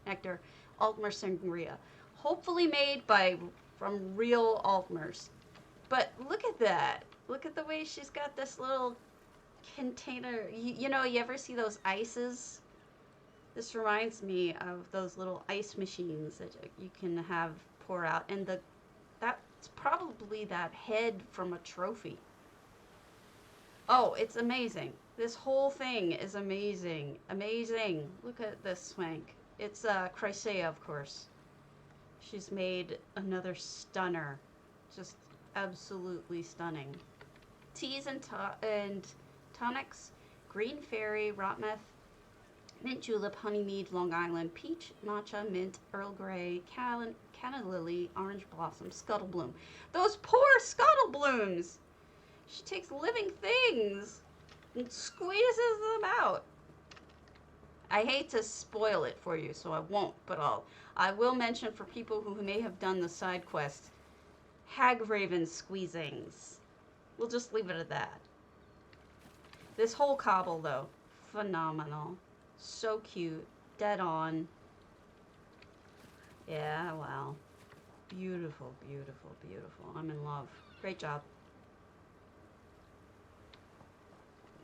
nectar, Altmer sangria. Hopefully made from real Altmers. But look at that. Look at the way she's got this little container. You know, you ever see those ices? This reminds me of those little ice machines that you can have pour out. And that's probably that head from a trophy. Oh, it's amazing. This whole thing is amazing. Amazing. Look at this swank. It's Chrysaea, of course. She's made another stunner. Just absolutely stunning. Teas and tonics, green fairy, rot meth, mint julep, honey mead, Long Island, peach, matcha, mint, Earl Grey, canna lily, orange blossom, scuttle bloom. Those poor scuttle blooms! She takes living things and squeezes them out. I hate to spoil it for you, so I won't, but I will mention for people who may have done the side quest, hag raven squeezings. We'll just leave it at that. This whole cobble, though, phenomenal. So cute. Dead on. Yeah, wow. Beautiful, beautiful, beautiful. I'm in love. Great job.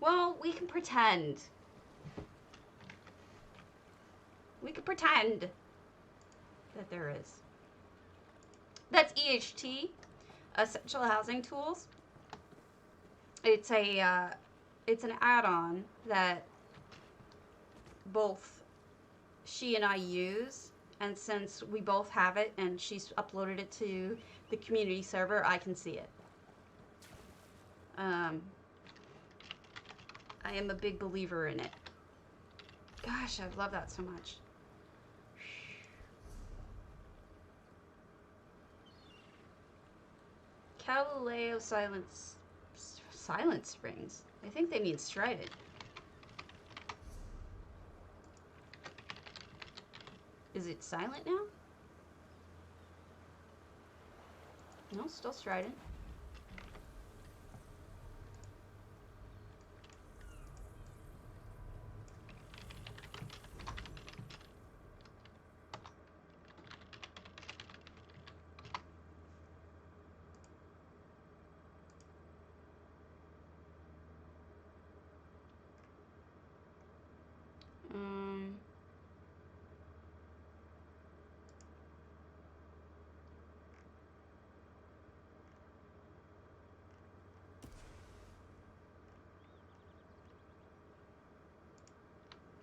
Well, we can pretend. We can pretend that there is. That's EHT, Essential Housing Tools. It's an add-on that both she and I use, and since we both have it and she's uploaded it to the community server, I can see it. I am a big believer in it. Gosh, I love that so much. Callaleo silent springs. I think they mean strident. Is it silent now? No, still strident.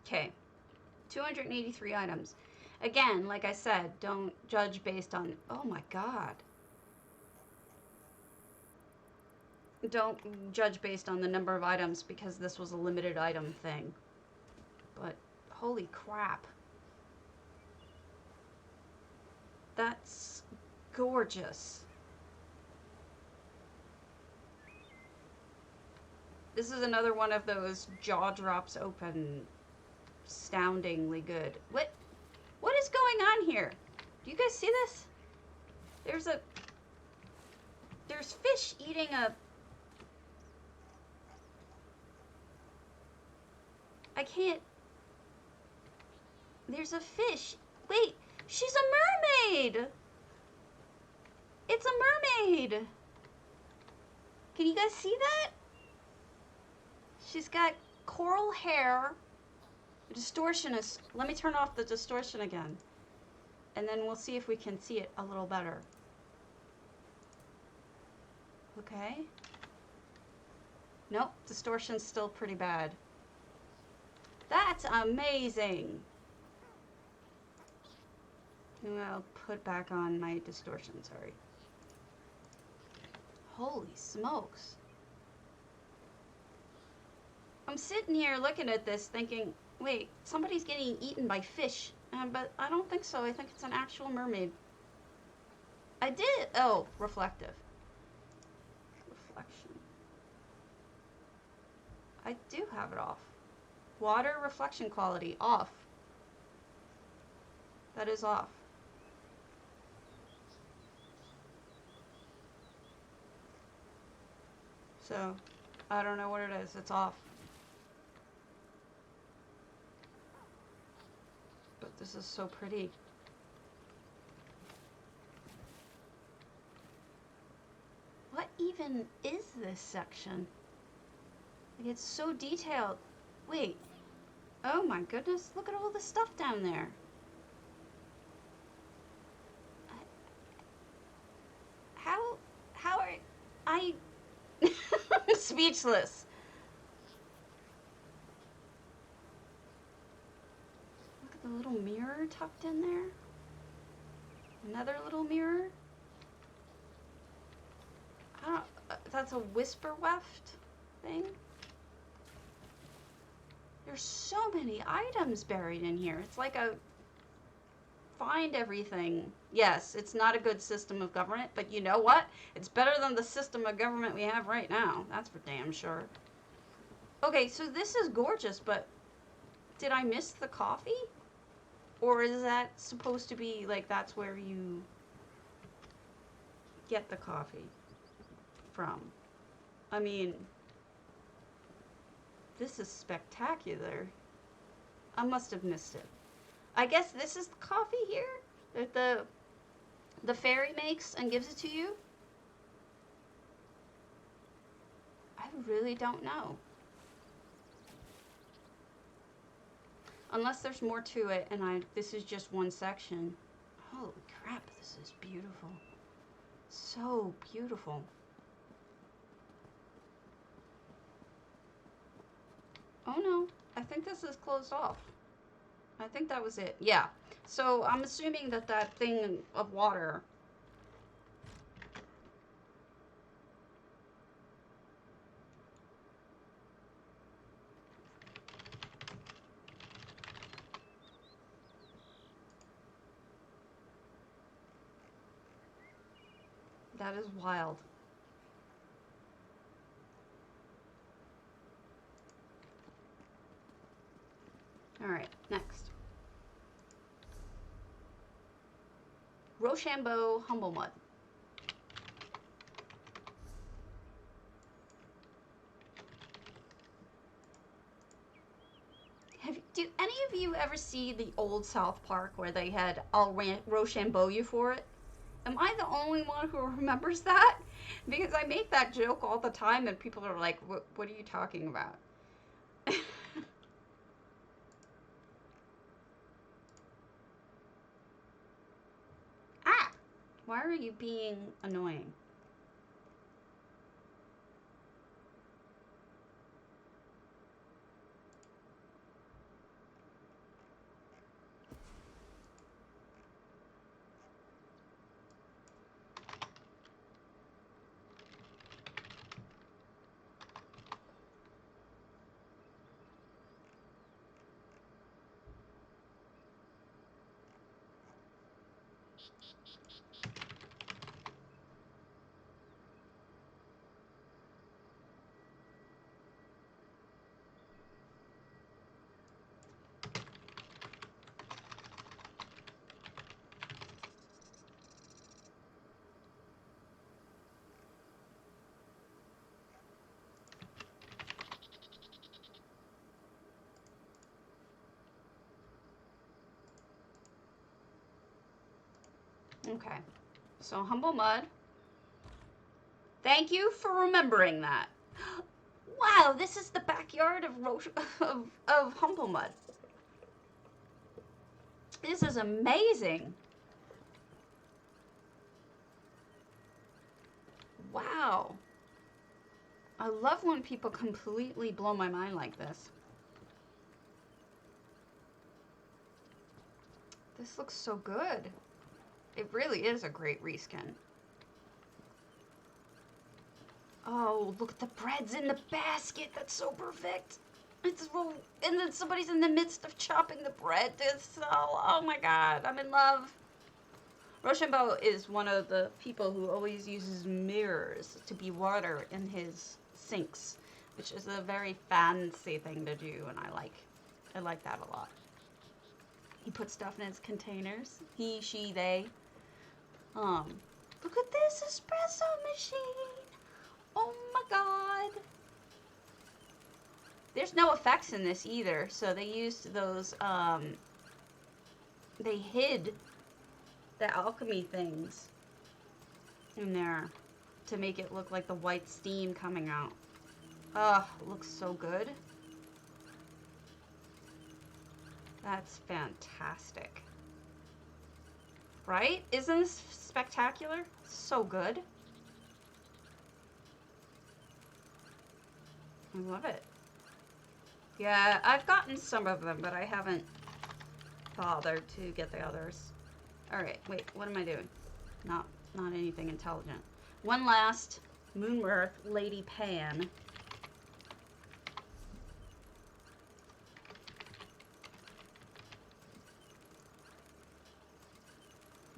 Okay, 283 items. Again, like I said, don't judge based on, oh my god. Don't judge based on the number of items because this was a limited item thing. But holy crap. That's gorgeous. This is another one of those jaw drops open, astoundingly good. What is going on here? Do you guys see this? There's fish eating a... I can't... There's a fish. Wait, she's a mermaid! It's a mermaid! Can you guys see that? She's got coral hair. The distortion is... Let me turn off the distortion again. And then we'll see if we can see it a little better. Okay. Nope, distortion's still pretty bad. That's amazing! I'll put back on my distortion, sorry. Holy smokes. I'm sitting here looking at this thinking, wait, somebody's getting eaten by fish. But I don't think so. I think it's an actual mermaid. I did... Oh, reflective. Reflection. I do have it off. Water reflection quality, off. That is off. So, I don't know what it is. It's off. But this is so pretty. What even is this section? Like, it's so detailed. Wait. Oh my goodness. Look at all the stuff down there. How are I speechless. Look at the little mirror tucked in there. Another little mirror. I don't, that's a whisper weft thing. There's so many items buried in here. It's like a find everything. Yes, it's not a good system of government, but you know what? It's better than the system of government we have right now. That's for damn sure. Okay, so this is gorgeous, but did I miss the coffee? Or is that supposed to be like that's where you get the coffee from? I mean, this is spectacular. I must have missed it. I guess this is the coffee here that the fairy makes and gives it to you. I really don't know. Unless there's more to it and this is just one section. Holy crap, this is beautiful. So beautiful. Oh no, I think this is closed off. I think that was it. Yeah. So I'm assuming that that thing of water. That is wild. All right, next. Rochambeau humblemud. Do any of you ever see the old South Park where they had I'll Rochambeau you for it? Am I the only one who remembers that? Because I make that joke all the time and people are like, what are you talking about? Ah! Why are you being annoying? Okay. So humble mud. Thank you for remembering that. Wow, this is the backyard of humble mud. This is amazing. Wow. I love when people completely blow my mind like this. This looks so good. It really is a great reskin. Oh, look at the breads in the basket. That's so perfect. It's so, and then somebody's in the midst of chopping the bread. It's so, oh my god, I'm in love. Rochambeau is one of the people who always uses mirrors to be water in his sinks, which is a very fancy thing to do, and I like that a lot. He puts stuff in his containers. He, she, they. Look at this espresso machine. Oh my god. There's no effects in this either, so they used those, they hid the alchemy things in there to make it look like the white steam coming out. Ugh, looks so good. That's fantastic. Right? Isn't this spectacular? So good. I love it. Yeah, I've gotten some of them, but I haven't bothered to get the others. Alright, wait, what am I doing? Not anything intelligent. One last Moonmirth Lady Pan.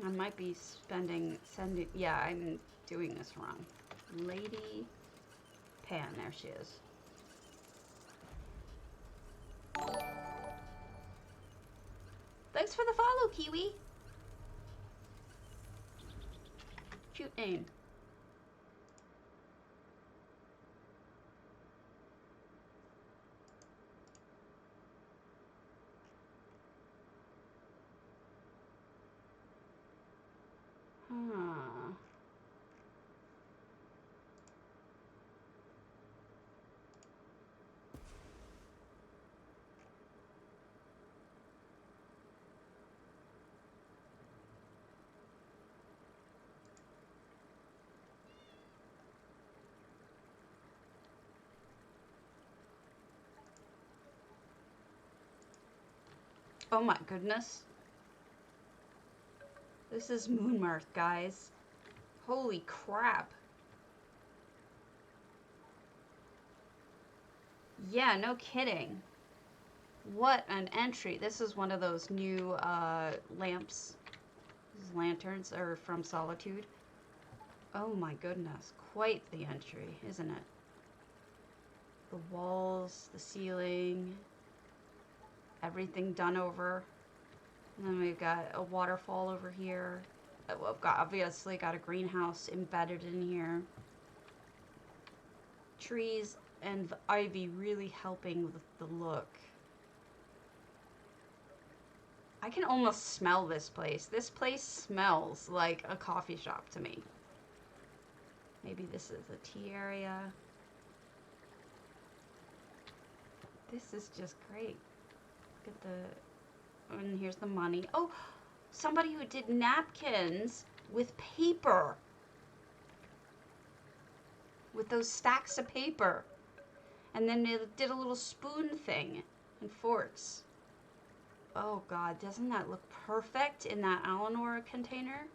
I might be yeah, I'm doing this wrong. Lady Pan, there she is. Thanks for the follow, Kiwi. Cute name. Huh. Oh my goodness. This is Moonmirth, guys. Holy crap. Yeah, no kidding. What an entry. This is one of those new lamps. These lanterns are from Solitude. Oh my goodness. Quite the entry, isn't it? The walls, the ceiling, everything done over. And then we've got a waterfall over here. We've got, obviously got a greenhouse embedded in here. Trees and the ivy really helping with the look. I can almost smell this place. This place smells like a coffee shop to me. Maybe this is a tea area. This is just great. Look at the, and here's the money. Oh, somebody who did napkins with paper. With those stacks of paper. And then they did a little spoon thing and forks. Oh God, doesn't that look perfect in that Eleanor container?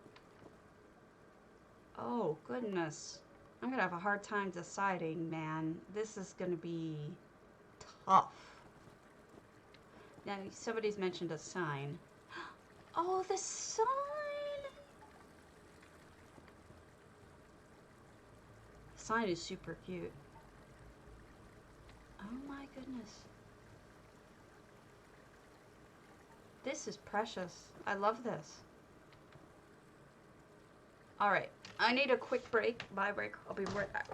Oh goodness. I'm gonna have a hard time deciding, man. This is gonna be tough. Now, somebody's mentioned a sign. Oh, the sign! The sign is super cute. Oh my goodness. This is precious. I love this. Alright, I need a quick break. Bye break. I'll be right back.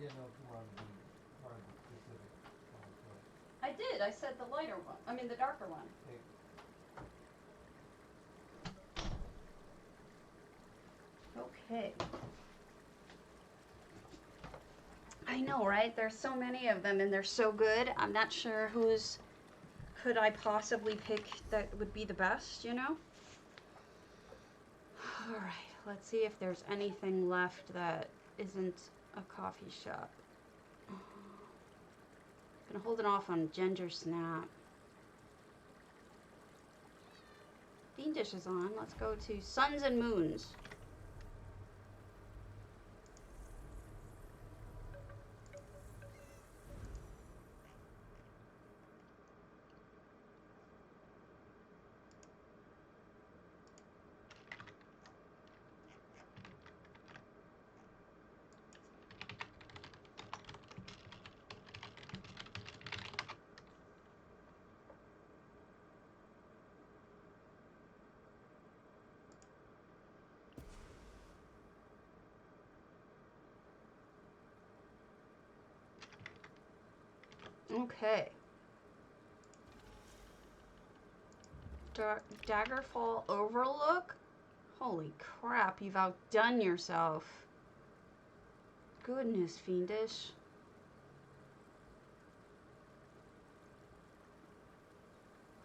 didn't know if you wanted to be part of the specific one. I did. I said the lighter one. I mean the darker one. Okay. I know, right? There's so many of them and they're so good. I'm not sure whose could I possibly pick that would be the best, you know? All right, let's see if there's anything left that isn't a coffee shop. Been holding off on ginger snap. Fiendish is on. Let's go to Suns and Moons. Okay. Daggerfall Overlook? Holy crap, you've outdone yourself. Goodness, Fiendish.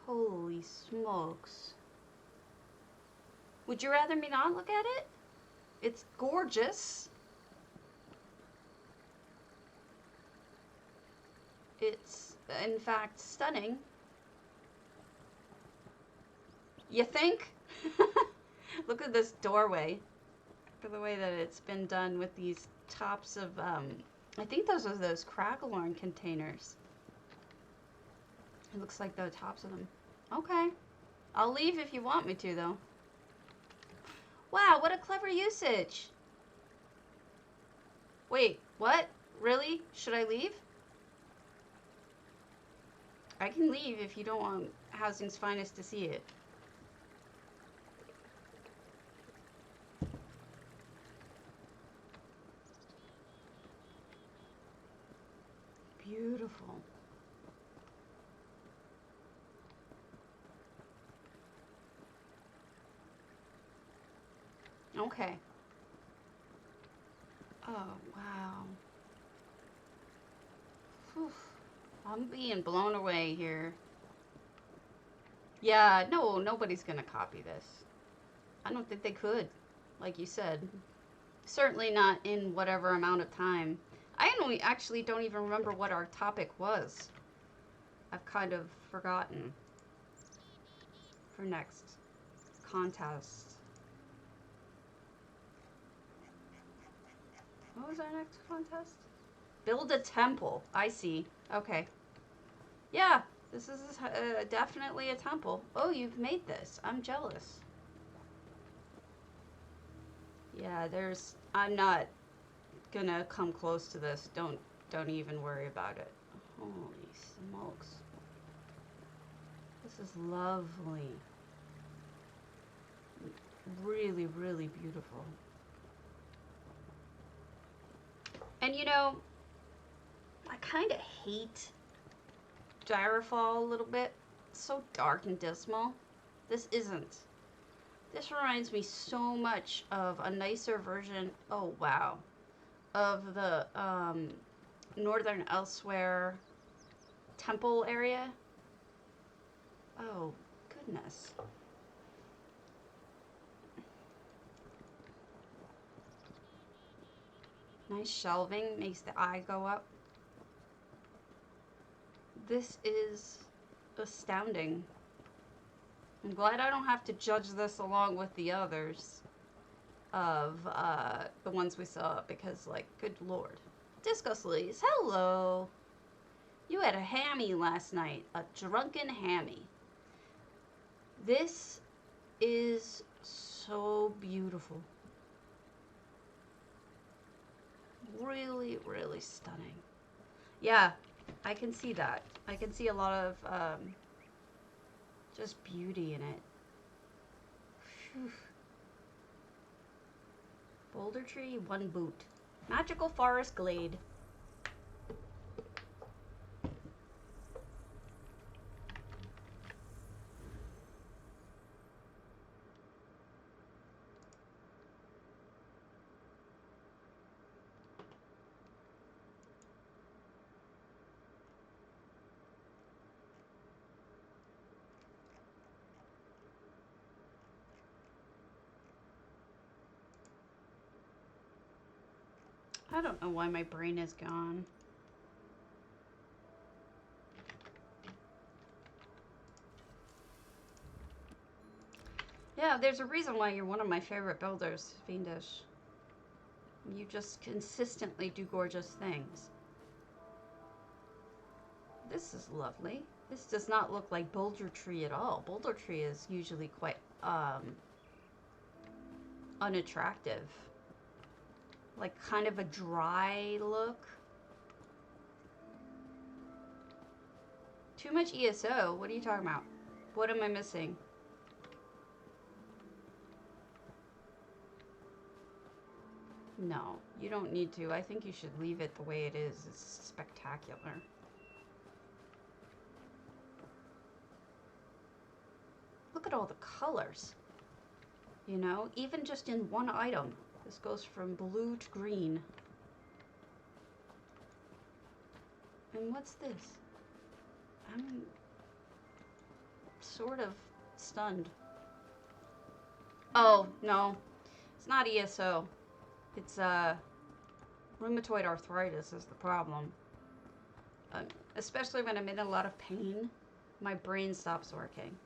Holy smokes. Would you rather me not look at it? It's gorgeous. It's, in fact, stunning. You think? Look at this doorway. Look at the way that it's been done with these tops of, I think those are those kragenhome containers. It looks like the tops of them. Okay. I'll leave if you want me to, though. Wow, what a clever usage. Wait, what? Really? Should I leave? I can leave if you don't want Housing's Finest to see it. Beautiful. Okay. Oh, wow. Whew. I'm being blown away here. Yeah, no, nobody's gonna copy this. I don't think they could, like you said. Certainly not in whatever amount of time. I actually don't even remember what our topic was. I've kind of forgotten. For next contest. What was our next contest? Build a temple. I see. Okay. Yeah, this is definitely a temple. Oh, you've made this. I'm jealous. Yeah, I'm not gonna come close to this. Don't even worry about it. Holy smokes. This is lovely. Really, really beautiful. And you know, I kind of hate Daggerfall a little bit. It's so dark and dismal. This isn't. This reminds me so much of a nicer version, oh wow, of the Northern Elsewhere temple area. Oh, goodness. Nice shelving, makes the eye go up. This is astounding. I'm glad I don't have to judge this along with the others of the ones we saw because, like, good lord. Disco Sleaze, hello. You had a hammy last night, a drunken hammy. This is so beautiful. Really, really stunning. Yeah, I can see that. I can see a lot of just beauty in it. Whew. Bouldertree, one boot. Magical Forest Glade. I don't know why my brain is gone. Yeah, there's a reason why you're one of my favorite builders, Fiendish. You just consistently do gorgeous things. This is lovely. This does not look like bouldertree at all. Bouldertree is usually quite unattractive. Like kind of a dry look. Too much ESO? What are you talking about? What am I missing? No, you don't need to. I think you should leave it the way it is. It's spectacular. Look at all the colors. You know, even just in one item. This goes from blue to green. And what's this? I'm sort of stunned. Oh, no. It's not ESO. It's rheumatoid arthritis is the problem. Especially when I'm in a lot of pain, my brain stops working.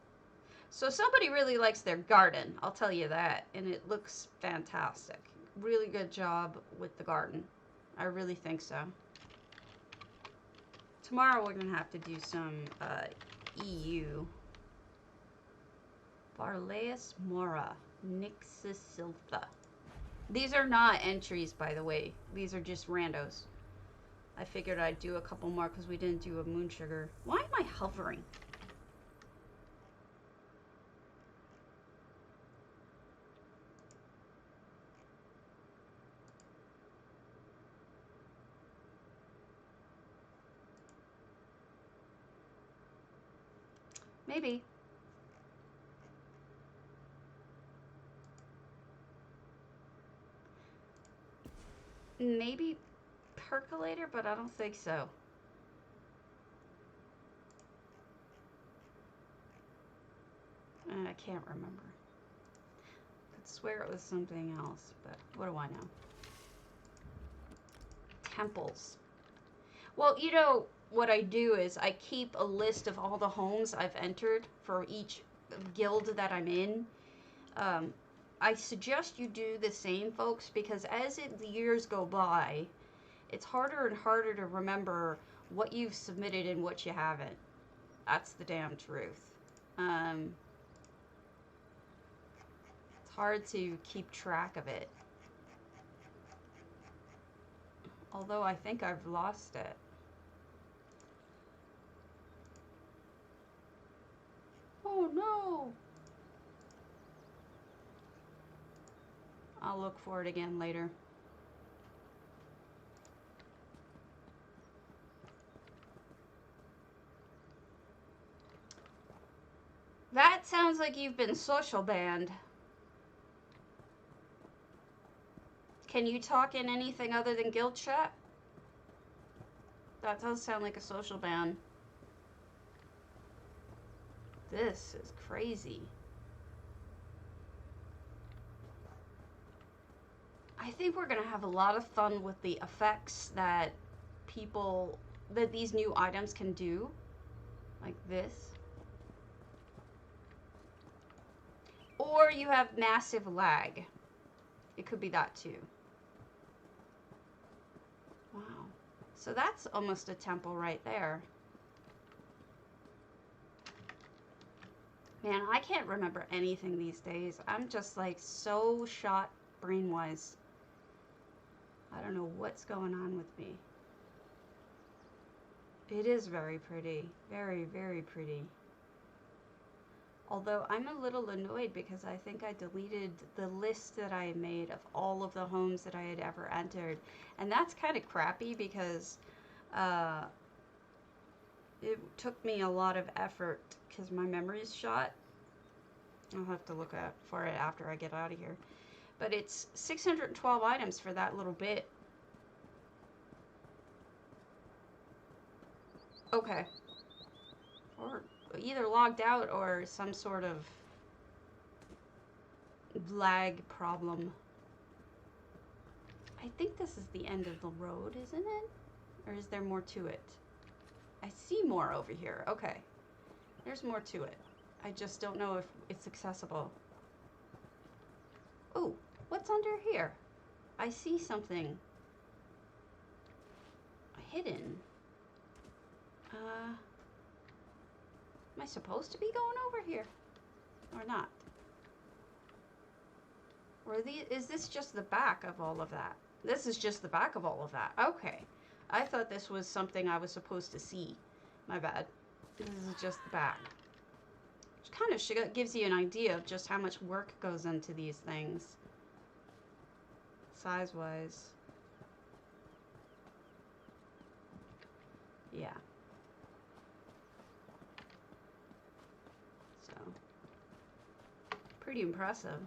So somebody really likes their garden, I'll tell you that. And it looks fantastic. Really good job with the garden. I really think so. Tomorrow we're going to have to do some EU. Varlais Mora, nyxiesyltha. These are not entries, by the way. These are just randos. I figured I'd do a couple more because we didn't do a Moonsugar. Why am I hovering? Maybe. Maybe percolator, but I don't think so. I can't remember. I could swear it was something else, but what do I know? Temples. Well, you know, what I do is I keep a list of all the homes I've entered for each guild that I'm in. I suggest you do the same, folks, because as the years go by, it's harder and harder to remember what you've submitted and what you haven't. That's the damn truth. It's hard to keep track of it. Although I think I've lost it. Oh no! I'll look for it again later. That sounds like you've been social banned. Can you talk in anything other than guild chat? That does sound like a social ban. This is crazy. I think we're gonna have a lot of fun with the effects that these new items can do. Like this. Or you have massive lag. It could be that too. Wow. So that's almost a temple right there. Man, I can't remember anything these days. I'm just like so shot brain-wise. I don't know what's going on with me. It is very pretty. Very, very pretty. Although I'm a little annoyed because I think I deleted the list that I made of all of the homes that I had ever entered. And that's kind of crappy because it took me a lot of effort because my memory's shot. I'll have to look for it after I get out of here. But it's 612 items for that little bit. Okay. Or either logged out or some sort of lag problem. I think this is the end of the road, isn't it? Or is there more to it? I see more over here. Okay. There's more to it. I just don't know if it's accessible. Oh, what's under here? I see something. Hidden. Am I supposed to be going over here? Or not? Or is this just the back of all of that? This is just the back of all of that. Okay. I thought this was something I was supposed to see. My bad. This is just the back. Which kind of gives you an idea of just how much work goes into these things. Size-wise. Yeah. So. Pretty impressive.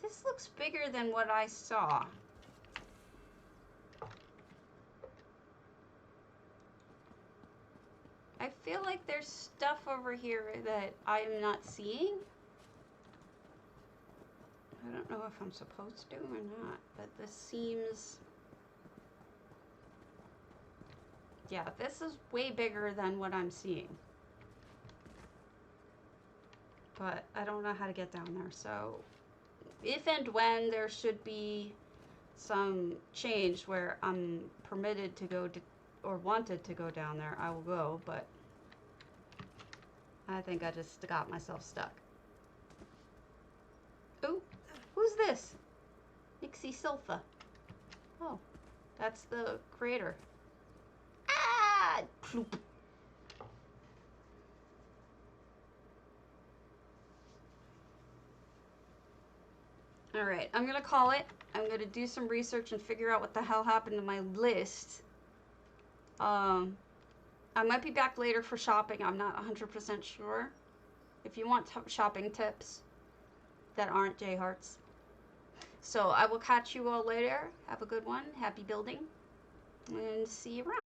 This looks bigger than what I saw. I feel like there's stuff over here that I am not seeing. I don't know if I'm supposed to or not, but this seems... Yeah, this is way bigger than what I'm seeing. But I don't know how to get down there, so... If and when there should be some change where I'm permitted to go or wanted to go down there, I will go, but I think I just got myself stuck. Ooh, who's this? Nyxiesyltha. Oh, that's the creator. Ah! Ploop. Alright, I'm gonna call it. I'm gonna do some research and figure out what the hell happened to my list. I might be back later for shopping. I'm not 100% sure. If you want shopping tips that aren't J-Hearts. So I will catch you all later. Have a good one. Happy building. And see you around.